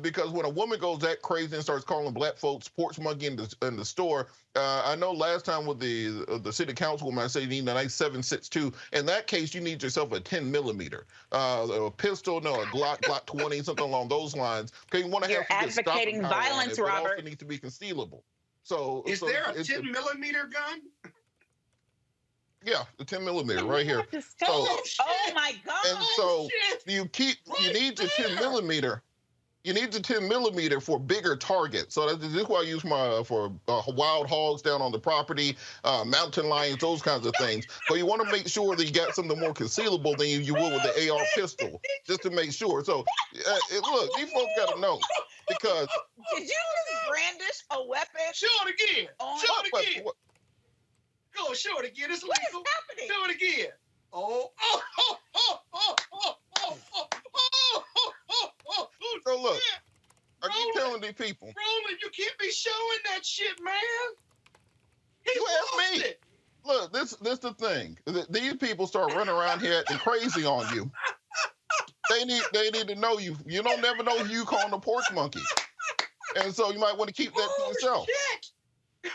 Because when a woman goes that crazy and starts calling black folks porch monkey in the store, I know last time with the city councilwoman, I said you need a nice 7.62. In that case, you need yourself a 10 millimeter, a pistol, a Glock 20, something along those lines. Okay, you want to have advocating violence, Robert. But also needs to be concealable. So is there a 10 millimeter gun? Yeah, the 10 millimeter right here. So, oh my God! And so you need the 10 millimeter. You need the 10 millimeter for bigger targets. So this is why I use my for wild hogs down on the property, mountain lions, those kinds of things. But you want to make sure that you got something more concealable than you will with the AR pistol, just to make sure. So look, these folks got to know because. Did you just brandish a weapon? Show it again. Show it again. Go, show it again. It's legal. What is happening? Show it again. So look, I keep telling these people. Roland, you can't be showing that shit, man. You ask me. Look, this the thing. These people start running around here acting crazy on you. They need to know you. You don't never know who you calling a porch monkey. And so you might want to keep that to yourself. Shit.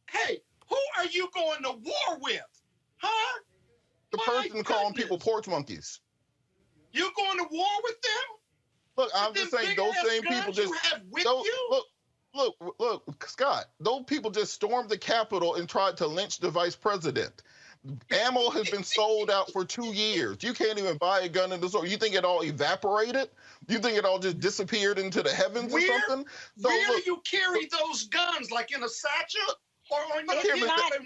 Hey, who are you going to war with? Huh? The person calling people porch monkeys. You going to war with them? Look, I'm just saying those same people just look, Scott, those people just stormed the Capitol and tried to lynch the vice president. Ammo has been sold out for 2 years. You can't even buy a gun in the store. You think it all evaporated? You think it all just disappeared into the heavens or something? So where do you carry those guns? Like in a satchel? Or on your Mr.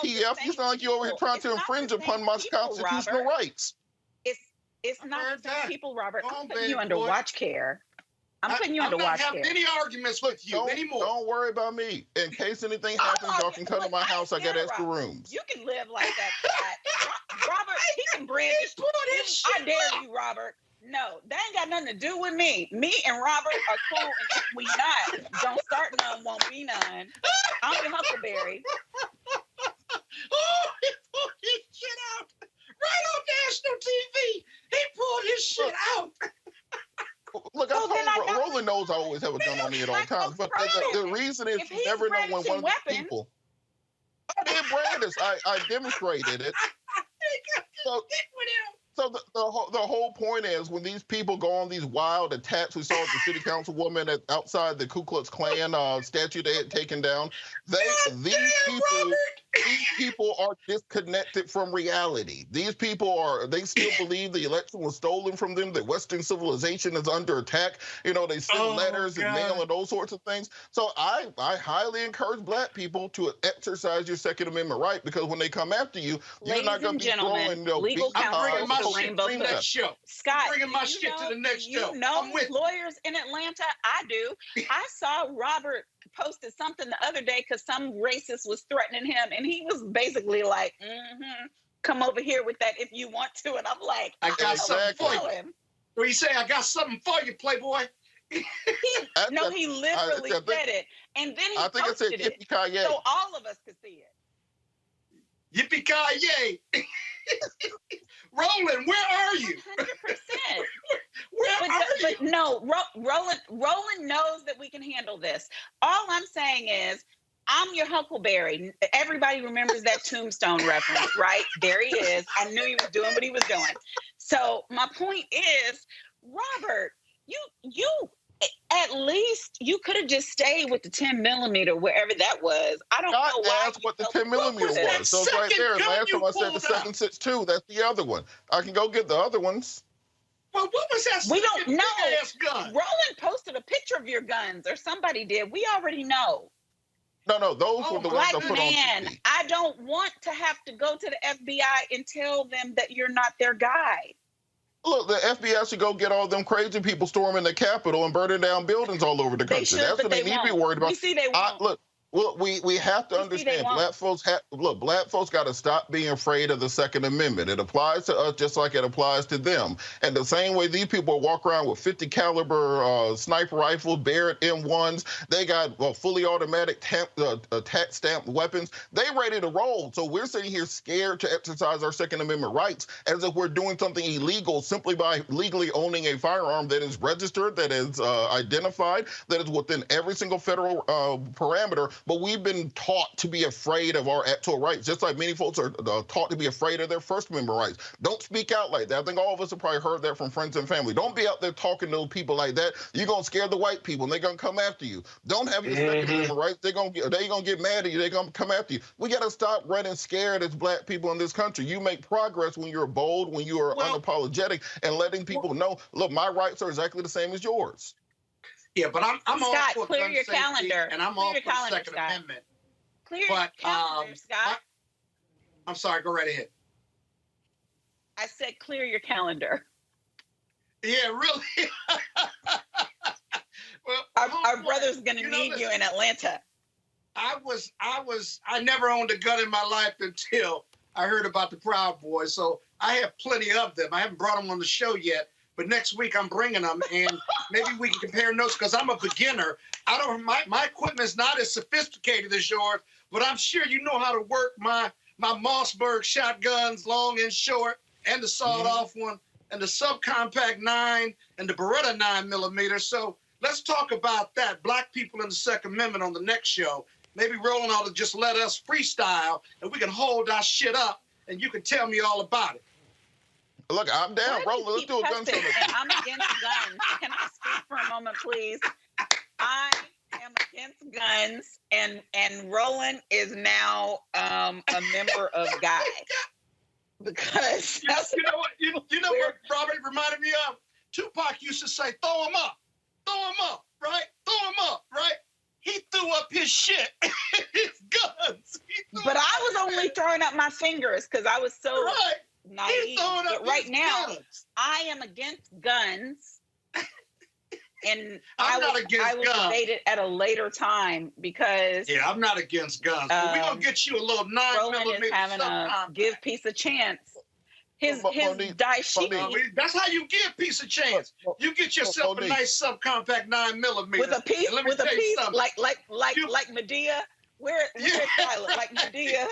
ATF, you sound like you're over here trying to infringe upon my constitutional rights. It's not the same people, Robert. I'm putting you under watch care. I'm putting you under watch care. I'm not having any arguments with you anymore. Don't worry about me. In case anything happens, y'all can come to my house. I got extra rooms. You can live like that. Robert, he can brandish. I dare you, Robert. No, that ain't got nothing to do with me. Me and Robert are cool, and if we not, don't start none, won't be none. I'm your Huckleberry. Oh, he pulled his shit out right on national TV. He pulled his shit out. Look, Roland knows I always have a gun on me at all times, but the reason is you never know when one of these people. I did brandish. I demonstrated it. So the whole point is when these people go on these wild attacks, we saw the city councilwoman outside the Ku Klux Klan statue they had taken down. These people are disconnected from reality. These people they still believe the election was stolen from them, that Western civilization is under attack. You know, they send letters and mail and those sorts of things. So I highly encourage Black people to exercise your Second Amendment right, because when they come after you, you're not going to be throwing legal counsel my shit to the next show. Scott, bringing my shit to the next show. You know lawyers in Atlanta? I do. I saw Robert posted something the other day because some racist was threatening him, and he was basically like, come over here with that if you want to. And I'm like, I got something for you. What do you say? I got something for you, Playboy. He literally said it. And then he posted it. So all of us could see it. Yippee-ki-yay. Roland, where are you? 100%. Where are you? But no, Roland knows that we can handle this. All I'm saying is, I'm your Huckleberry. Everybody remembers that Tombstone reference, right? There he is. I knew he was doing what he was doing. So my point is, Robert, you at least you could have just stayed with the 10 millimeter wherever that was. I don't know why. That's what the 10 millimeter was. So it's right there. Last time I said the 7.62. That's the other one. I can go get the other ones. Well, what was that? We don't know. Gun? Roland posted a picture of your guns, or somebody did. We already know. No, those were the ones I put on TV. I don't want to have to go to the FBI and tell them that you're not their guy. Look, the FBI should go get all them crazy people storming the Capitol and burning down buildings all over the country. That's what they need to be worried about. You see, they won't. Look, we have to understand. Black folks got to stop being afraid of the Second Amendment. It applies to us just like it applies to them. And the same way these people walk around with 50 caliber sniper rifles, Barrett M1s, they got fully automatic tax stamped weapons. They ready to roll. So we're sitting here scared to exercise our Second Amendment rights as if we're doing something illegal simply by legally owning a firearm that is registered, that is identified, that is within every single federal parameter but we've been taught to be afraid of our actual rights, just like many folks are taught to be afraid of their First Amendment rights. Don't speak out like that. I think all of us have probably heard that from friends and family. Don't be out there talking to people like that. You're going to scare the white people, and they're going to come after you. Don't have your Second Amendment rights. They're going to get mad at you. They're going to come after you. We got to stop running scared as black people in this country. You make progress when you're bold, when you are unapologetic, and letting people know, look, my rights are exactly the same as yours. Yeah, but I'm all Scott, for clear gun your safety, calendar. and I'm Clear all your for the calendar, Second Scott. Amendment. Clear your calendar, Scott. I'm sorry, go right ahead. I said clear your calendar. Yeah, really? Well, our brother's going to need you in Atlanta. I never owned a gun in my life until I heard about the Proud Boys. So I have plenty of them. I haven't brought them on the show yet, but next week I'm bringing them, and maybe we can compare notes because I'm a beginner. My equipment's not as sophisticated as yours, but I'm sure you know how to work my Mossberg shotguns, long and short, and the sawed-off one, and the subcompact 9, and the Beretta 9mm. So let's talk about that. Black people in the Second Amendment on the next show. Maybe Roland ought to just let us freestyle, and we can hold our shit up, and you can tell me all about it. Look, I'm down, Roland. Let's do a gun show. I'm against guns. Can I speak for a moment, please? I am against guns, and Roland is now a member of Guy. Because you know what? You know what Robert reminded me of? Tupac used to say, throw him up, right? Throw him up, right? He threw up his shit, his guns. But I was only throwing up my fingers because I was so naive. But right now, I am against guns. And I will debate it at a later time because I'm not against guns. But we're gonna get you a little 9mm. Roland is having a give peace a chance. His dashiki. That's how you give peace a chance. You get yourself a nice subcompact 9mm with a piece, like Medea. Where's Tyler? Like Medea,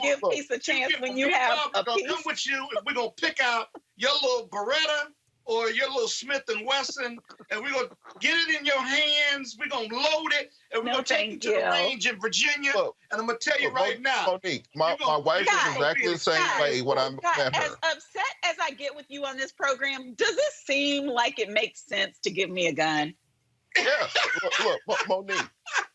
give peace a chance when you have a piece. Come with you, and we're gonna pick out your little Beretta or your little Smith & Wesson, and we're going to get it in your hands. We're going to load it, and we're going to take you to the range in Virginia. And I'm going to tell you right now. Monique, my wife is exactly the same way when I'm at her. As upset as I get with you on this program, does it seem like it makes sense to give me a gun? Yes. Look, Monique,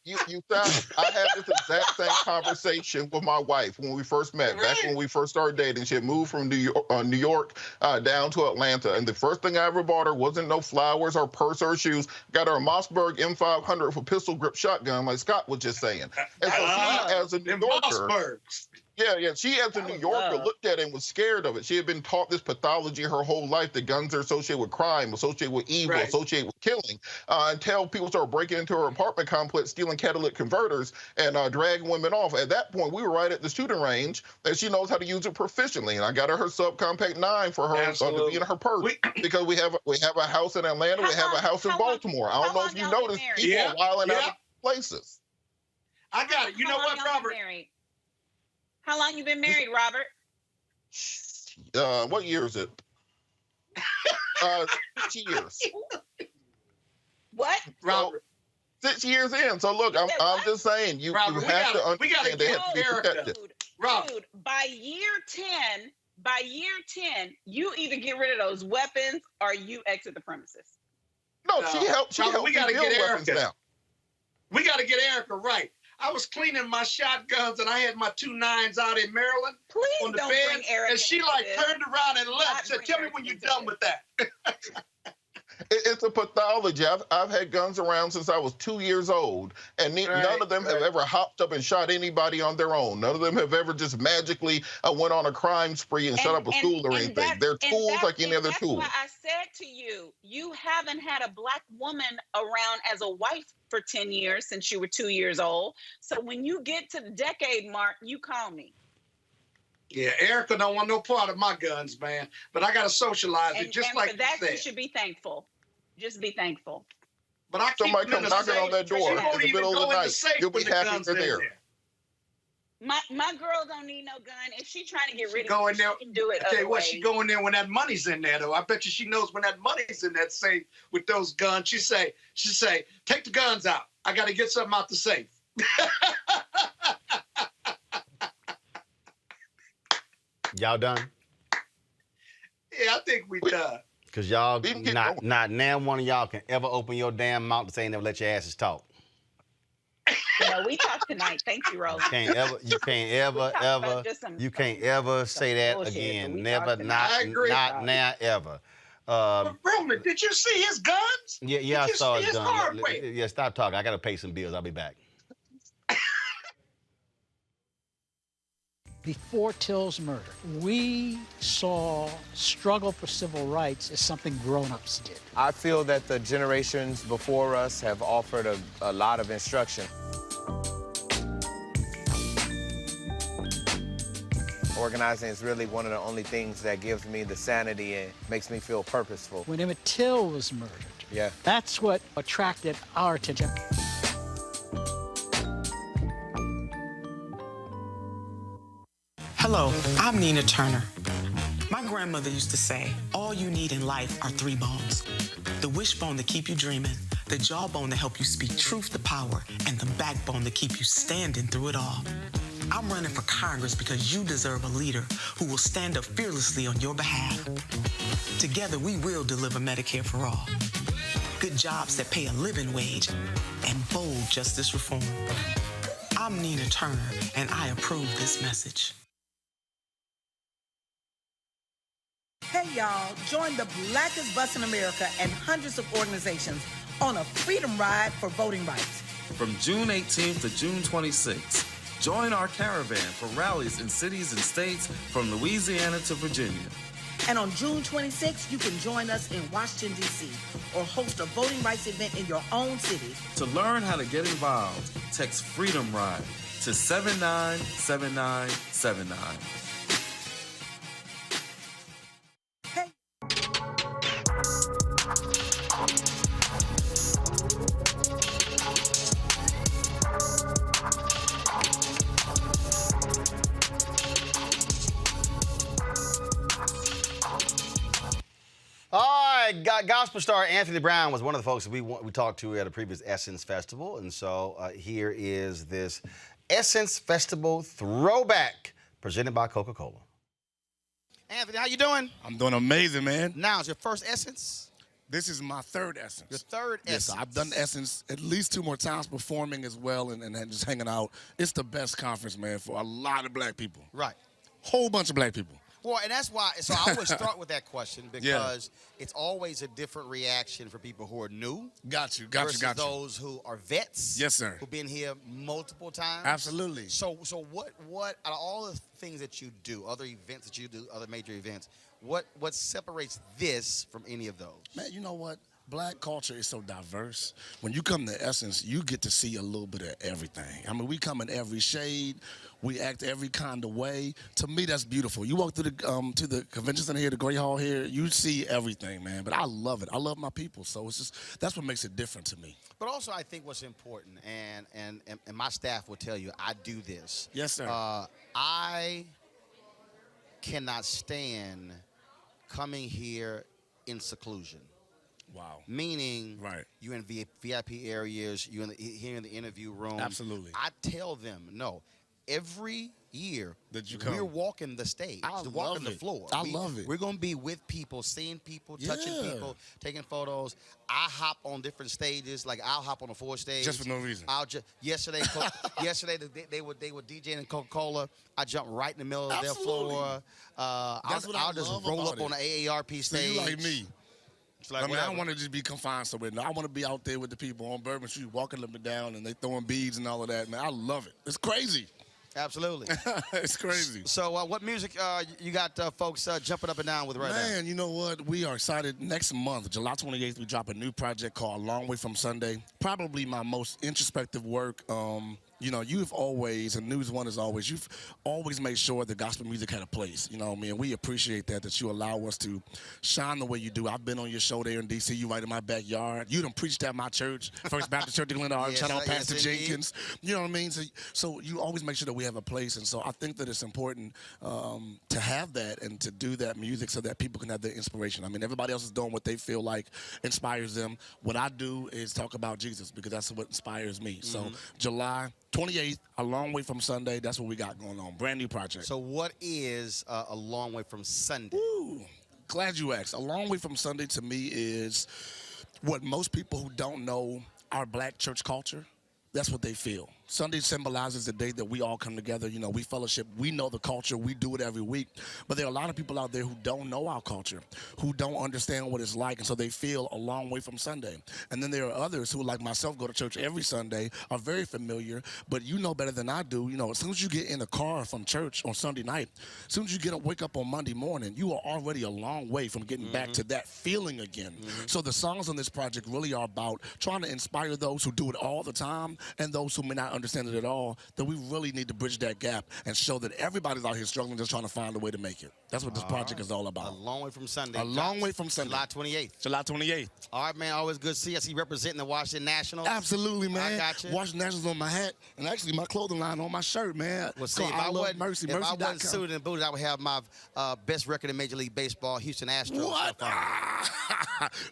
you sound. I had this exact same conversation with my wife when we first met. Back when we first started dating, she had moved from New York down to Atlanta, and the first thing I ever bought her wasn't no flowers or purse or shoes. Got her a Mossberg M500 for pistol grip shotgun, like Scott was just saying. And so she, as a New Yorker. She, as a New Yorker, looked at it and was scared of it. She had been taught this pathology her whole life that guns are associated with crime, associated with evil, associated with killing, until people started breaking into her apartment complex, stealing catalytic converters, and dragging women off. At that point, we were right at the shooting range, and she knows how to use it proficiently. And I got her subcompact 9 for her to be in her purse because we have a house in Atlanta, we have a house in Baltimore. I don't know if you noticed, people are wilding out of places. I got it. You know what, Robert? How long you been married, Robert? What year is it? 6 years. What? Robert. 6 years in. So look, I'm just saying, you have to understand they have to be protected. Dude, by year 10, you either get rid of those weapons or you exit the premises. No, she helped. We got to get Erica. Now. We got to get Erica right. I was cleaning my shotguns and I had my 2 9s out in Maryland on the bed, and she turned around and left. Said, "Tell me when you're done with that." It's a pathology. I've had guns around since I was 2 years old, and none of them have ever hopped up and shot anybody on their own. None of them have ever just magically went on a crime spree and shut up a school or anything. They're tools like any other tool. That's why I said to you, you haven't had a black woman around as a wife for 10 years since you were 2 years old. So when you get to the decade mark, you call me. Yeah, Erica don't want no part of my guns, man. But I got to socialize it, just like for that, you said. You should be thankful. Just be thankful. But I keep somebody come knocking on that door in the middle of the night. You'll be happy they're there. My girl don't need no gun. If she's trying to get rid of it, she can do it. I tell you what, she go in there when that money's in there, though. I bet you she knows when that money's in that safe with those guns. She say, take the guns out. I got to get something out the safe. Y'all done? Yeah, I think we done. Because y'all, not now one of y'all can ever open your damn mouth to say never let your asses talk. No, we talked tonight. Thank you, Roland. You can't ever say that bullshit, again. but we Never, talked not tonight. now, ever. Roland, did you see his guns? Yeah, I saw his gun. Hardware? Yeah, stop talking. I gotta pay some bills. I'll be back. Before Till's murder, we saw struggle for civil rights as something grown-ups did. I feel that the generations before us have offered a lot of instruction. Organizing is really one of the only things that gives me the sanity and makes me feel purposeful. When Emmett Till was murdered, that's what attracted our attention. Hello, I'm Nina Turner. My grandmother used to say, all you need in life are 3 bones. The wishbone to keep you dreaming, the jawbone to help you speak truth to power, and the backbone to keep you standing through it all. I'm running for Congress because you deserve a leader who will stand up fearlessly on your behalf. Together, we will deliver Medicare for all, good jobs that pay a living wage, and bold justice reform. I'm Nina Turner, and I approve this message. Hey, y'all, join the blackest bus in America and hundreds of organizations on a freedom ride for voting rights. From June 18th to June 26th, join our caravan for rallies in cities and states from Louisiana to Virginia. And on June 26th, you can join us in Washington, D.C., or host a voting rights event in your own city. To learn how to get involved, text Freedom Ride to 797979. All right, gospel star Anthony Brown was one of the folks that we talked to at a previous Essence Festival, and so here is this Essence Festival throwback presented by Coca-Cola. Anthony, how you doing? I'm doing amazing, man. Now, is your first Essence? This is my third Essence. Your third Essence? Yes, I've done Essence at least 2 more times, performing as well and just hanging out. It's the best conference, man, for a lot of black people. Right. Whole bunch of black people. Well, and that's why, so I always start with that question because it's always a different reaction for people who are new. Got you. Versus those who are vets. Yes, sir. Who've been here multiple times. Absolutely. So what out of all the things that you do, other events that you do, other major events, what separates this from any of those? Man, you know what? Black culture is so diverse. When you come to Essence, you get to see a little bit of everything. I mean, we come in every shade. We act every kind of way. To me, that's beautiful. You walk through to the convention center here, the Great Hall here, you see everything, man. But I love it. I love my people. So it's just, that's what makes it different to me. But also, I think what's important, and my staff will tell you, I do this. Yes, sir. I cannot stand coming here in seclusion. Wow. Meaning, you in VIP areas, you here in the interview room. Absolutely. I tell them, no, every year we're walking the stage, walking the floor. I love it. We're going to be with people, seeing people, touching people, taking photos. I hop on different stages, like I'll hop on the 4th stage. Just for no reason. Yesterday they were DJing in Coca-Cola. I jumped right in the middle of their floor. I'll just roll up on the AARP stage. So you like me. Like I mean, I don't want to just be confined somewhere. No, I want to be out there with the people on Bourbon Street, walking up and down, and they throwing beads and all of that. Man, I love it. It's crazy. Absolutely. It's crazy. So what music you got folks jumping up and down with right now? Man, you know what? We are excited. Next month, July 28th, we drop a new project called A Long Way From Sunday. Probably my most introspective work. You know, you've always, and News One is always, you've always made sure that gospel music had a place. You know what I mean? We appreciate that you allow us to shine the way you do. I've been on your show there in D.C. You right in my backyard. You done preached at my church, First Baptist Church in Glendale. Shout out Pastor Jenkins. You know what I mean? So you always make sure that we have a place. And so I think that it's important to have that and to do that music so that people can have their inspiration. I mean, everybody else is doing what they feel like inspires them. What I do is talk about Jesus because that's what inspires me. So July 28th, a long way from Sunday. That's what we got going on. Brand new project. So what is a long way from Sunday? Ooh, glad you asked. A long way from Sunday to me is what most people who don't know our black church culture, that's what they feel. Sunday symbolizes the day that we all come together. You know, we fellowship. We know the culture. We do it every week. But there are a lot of people out there who don't know our culture, who don't understand what it's like, and so they feel a long way from Sunday. And then there are others who, like myself, go to church every Sunday, are very familiar, but you know better than I do. You know, as soon as you get in the car from church on Sunday night, as soon as you wake up on Monday morning, you are already a long way from getting back to that feeling again. So the songs on this project really are about trying to inspire those who do it all the time and those who may not understand it at all, that we really need to bridge that gap and show that everybody's out here struggling, just trying to find a way to make it. That's what this project is all about. A long way from Sunday. A long way from Sunday. July 28th. July 28th. All right, man. Always good to see you. I see you representing the Washington Nationals. Absolutely, man. I got you. Washington Nationals on my hat, and actually my clothing line on my shirt, man. Well, see, if I wasn't suited and booted, I would have my best record in Major League Baseball, Houston Astros. What?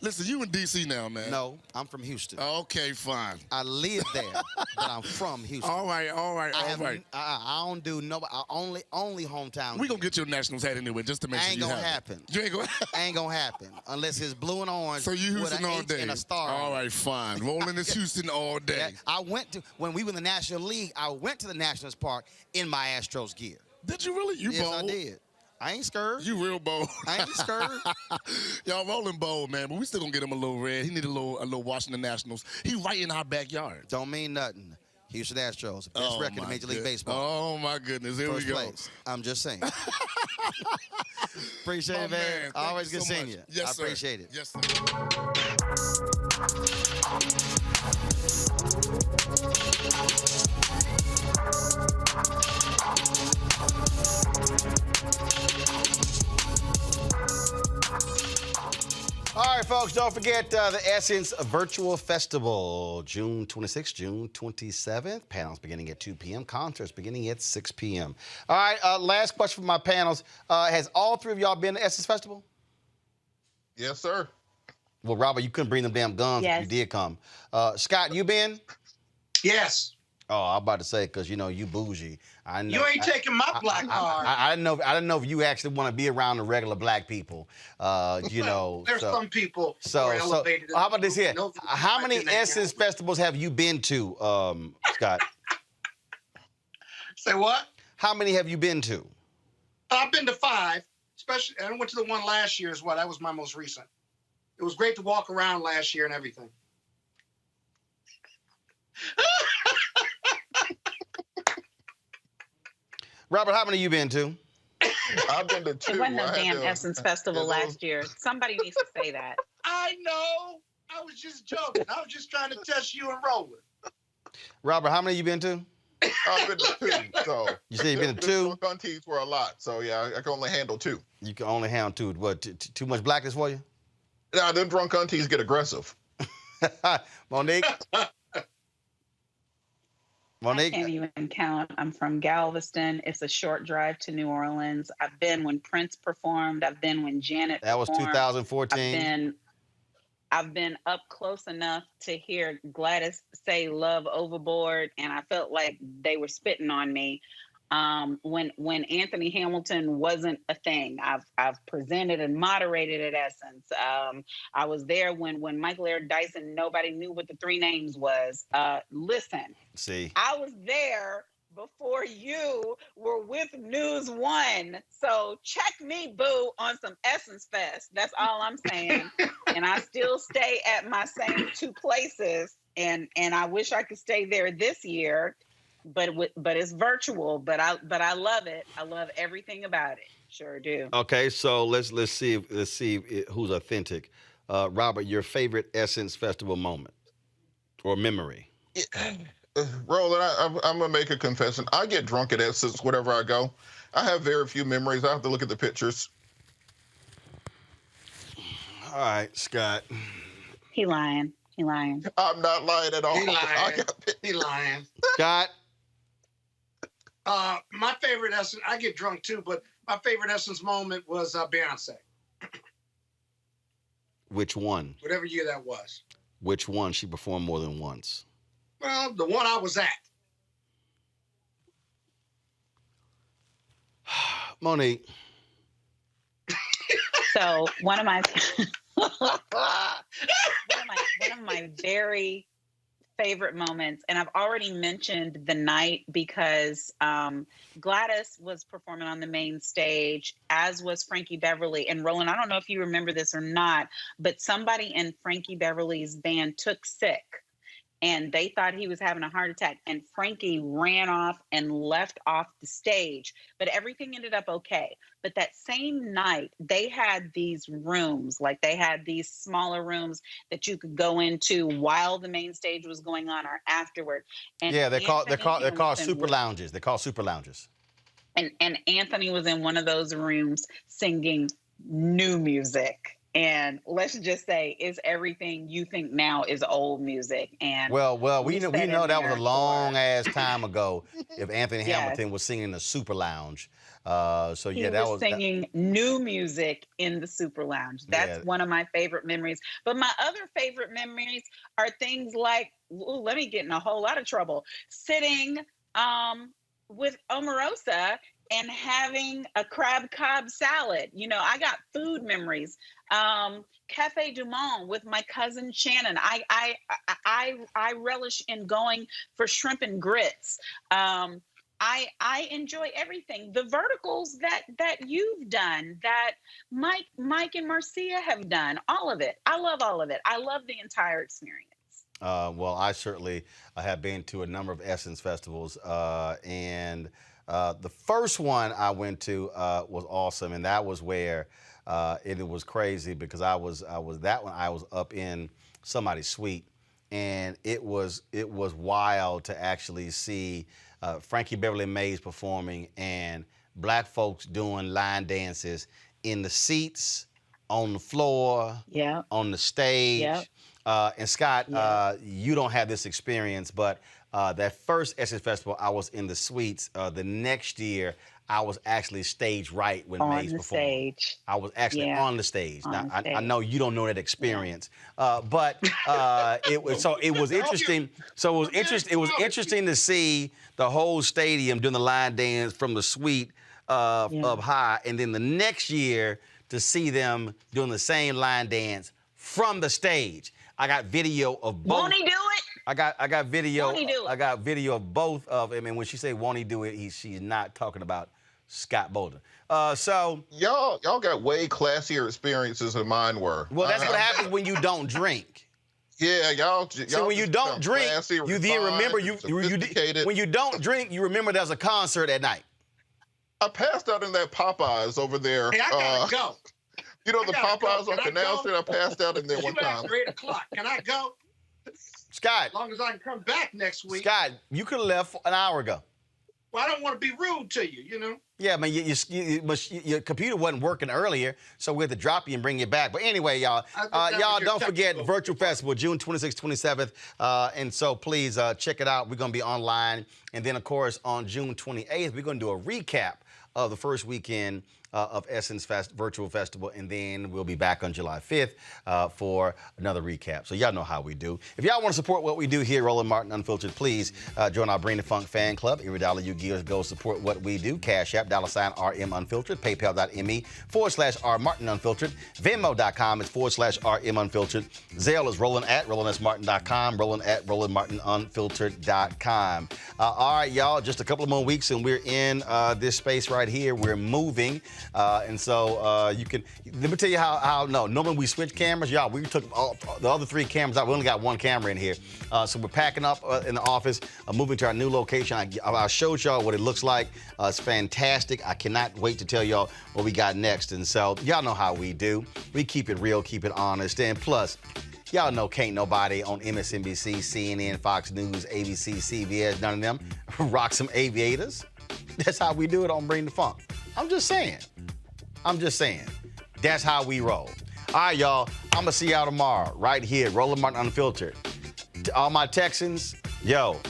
Listen, you in D.C. now, man. No, I'm from Houston. Okay, fine. I live there, but I'm from Houston. All right. I don't do no. Only hometown. We gonna get your Nationals hat anyway, just to make sure you have it. Ain't gonna happen unless it's blue and orange. So you with Houston an all H day. and a star. All right, fine. Roland is Houston all day. Yeah, I went to when we were in the National League. I went to the Nationals Park in my Astros gear. Did you really? You yes, bold? I did. I ain't scared. You real bold. I ain't scared. Y'all Roland bold, man, but we still gonna get him a little red. He need a little Washington Nationals. He right in our backyard. Don't mean nothing. Houston Astros, best record in Major League Baseball. Oh my goodness, here First we go. Place. I'm just saying. Appreciate it, man. Thank Always you good so seeing much. you. Yes, I appreciate it. Yes, sir. All right, folks, don't forget the Essence Virtual Festival, June 26th, June 27th. Panels beginning at 2 p.m., concerts beginning at 6 p.m. All right, last question for my panels. Has all three of y'all been to Essence Festival? Yes, sir. Well, Robert, you couldn't bring them damn guns if you did come. Scott, you been? Yes. Oh, I'm about to say, because, you know, you bougie. I know. You ain't taking my black card. I didn't know if you actually want to be around the regular black people. You know. There's some people who are So elevated. how about this here? No, How many Essence festivals have you been to, Scott? Say what? How many have you been to? I've been to 5. Especially, I went to the one last year as well. That was my most recent. It was great to walk around last year and everything. Robert, how many you been to? I've been to 2. It wasn't no damn Essence Festival last year. Somebody needs to say that. I know. I was just joking. I was just trying to test you and Roland. Robert, how many you been to? I've been to 2. So You said you've been to 2? Drunk aunties were a lot. So yeah, I can only handle 2. You can only handle 2. What? Too much blackness for you? Nah, them drunk aunties get aggressive. Monique. I can't even count. I'm from Galveston. It's a short drive to New Orleans. I've been when Prince performed. I've been when Janet That was performed. 2014. I've been up close enough to hear Gladys say "Love Overboard," and I felt like they were spitting on me. When Anthony Hamilton wasn't a thing, I've presented and moderated at Essence. I was there when Michael Eric Dyson, nobody knew what the 3 names was. Listen, See, I was there before you were with News One. So check me, boo, on some Essence Fest. That's all I'm saying. And I still stay at my same 2 places. And I wish I could stay there this year, but it's virtual. But I love it. I love everything about it. Sure do. Okay, so let's see who's authentic. Robert, your favorite Essence Festival moment or memory? Roland, I'm gonna make a confession. I get drunk at Essence wherever I go. I have very few memories. I have to look at the pictures. All right, Scott. He lying. I'm not lying at all. He lying. Scott. My favorite Essence, I get drunk too, but my favorite Essence moment was Beyonce. Which one? Whatever year that was. Which one? She performed more than once. Well, the one I was at. Monique. So one of my very favorite moments, and I've already mentioned the night because Gladys was performing on the main stage, as was Frankie Beverly. And Roland, I don't know if you remember this or not, but somebody in Frankie Beverly's band took sick. And they thought he was having a heart attack. And Frankie ran off and left off the stage. But everything ended up okay. But that same night, they had these rooms, like they had these smaller rooms that you could go into while the main stage was going on or afterward. And yeah, they're called super in, lounges. They're called super lounges. And Anthony was in one of those rooms singing new music. And let's just say, is everything you think now is old music. And well, we know that was a long ass time ago. If Anthony Yes. Hamilton was singing in the Super Lounge, so he yeah, that was was singing new music in the Super Lounge. That's one of my favorite memories. But my other favorite memories are things like, let me get in a whole lot of trouble, sitting with Omarosa and having a crab cob salad. You know, I got food memories. Cafe Du Monde with my cousin Shannon. I relish in going for shrimp and grits. I enjoy everything. The verticals that you've done, that Mike and Marcia have done, all of it. I love all of it. I love the entire experience. Well, I certainly have been to a number of Essence festivals, and the first one I went to was awesome, and that was where it was crazy because I was up in somebody's suite, and it was wild to actually see Frankie Beverly Mays performing and black folks doing line dances in the seats, on the floor, on the stage. And Scott, you don't have this experience, but that first Essence Festival, I was in the suites. The next year, I was actually stage right when Mays performed. Stage. I was actually on the stage. Now, stage. I know you don't know that experience, but it was interesting. So it was interesting to see the whole stadium doing the line dance from the suite up high, and then the next year to see them doing the same line dance from the stage. I got video of both. Won't he do it? I got video. Won't he do it? I got video of both of them, and when she say "won't he do it," she's not talking about Scott Bolden. So y'all got way classier experiences than mine were. Well, that's what happens when you don't drink. Yeah, y'all. So when you don't drink, you then remember when you don't drink, you remember there's a concert at night. I passed out in that Popeyes over there. Hey, I gotta go. You know the Popeyes on Canal Street? I passed out in there one time. It's 8 o'clock. Can I go? Scott. As long as I can come back next week. Scott, you could have left an hour ago. Well, I don't want to be rude to you, you know? Yeah, man, your computer wasn't working earlier, so we had to drop you and bring you back. But anyway, y'all, don't forget Virtual Festival, June 26th, 27th. And so please check it out. We're going to be online. And then, of course, on June 28th, we're going to do a recap of the first weekend of Essence Virtual Festival, and then we'll be back on July 5th for another recap. So y'all know how we do. If y'all want to support what we do here, Roland Martin Unfiltered, please join our Bring the Funk fan club. Every dollar you give goes support what we do. Cash App, $RM Unfiltered, PayPal.me/R Martin Unfiltered, Venmo.com is /RM Unfiltered. Zelle is Roland@RolandSMartin.com, Roland@RolandMartinUnfiltered.com. All right, y'all, just a couple of more weeks and we're in this space right here. We're moving. And so you can, let me tell you how normally we switch cameras. Y'all, we took the other 3 cameras out. We only got 1 camera in here. So we're packing up in the office, moving to our new location. I showed y'all what it looks like. It's fantastic. I cannot wait to tell y'all what we got next. And so y'all know how we do. We keep it real, keep it honest. And plus, y'all know can't nobody on MSNBC, CNN, Fox News, ABC, CBS, none of them rock some aviators. That's how we do it on Bring the Funk. I'm just saying. That's how we roll. All right, y'all. I'm going to see y'all tomorrow right here, Roland Martin Unfiltered. To all my Texans, yo,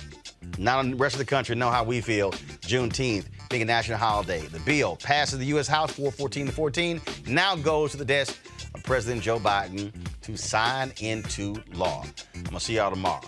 now the rest of the country know how we feel. Juneteenth being a national holiday. The bill passes the U.S. House 414-14, now goes to the desk of President Joe Biden to sign into law. I'm going to see y'all tomorrow.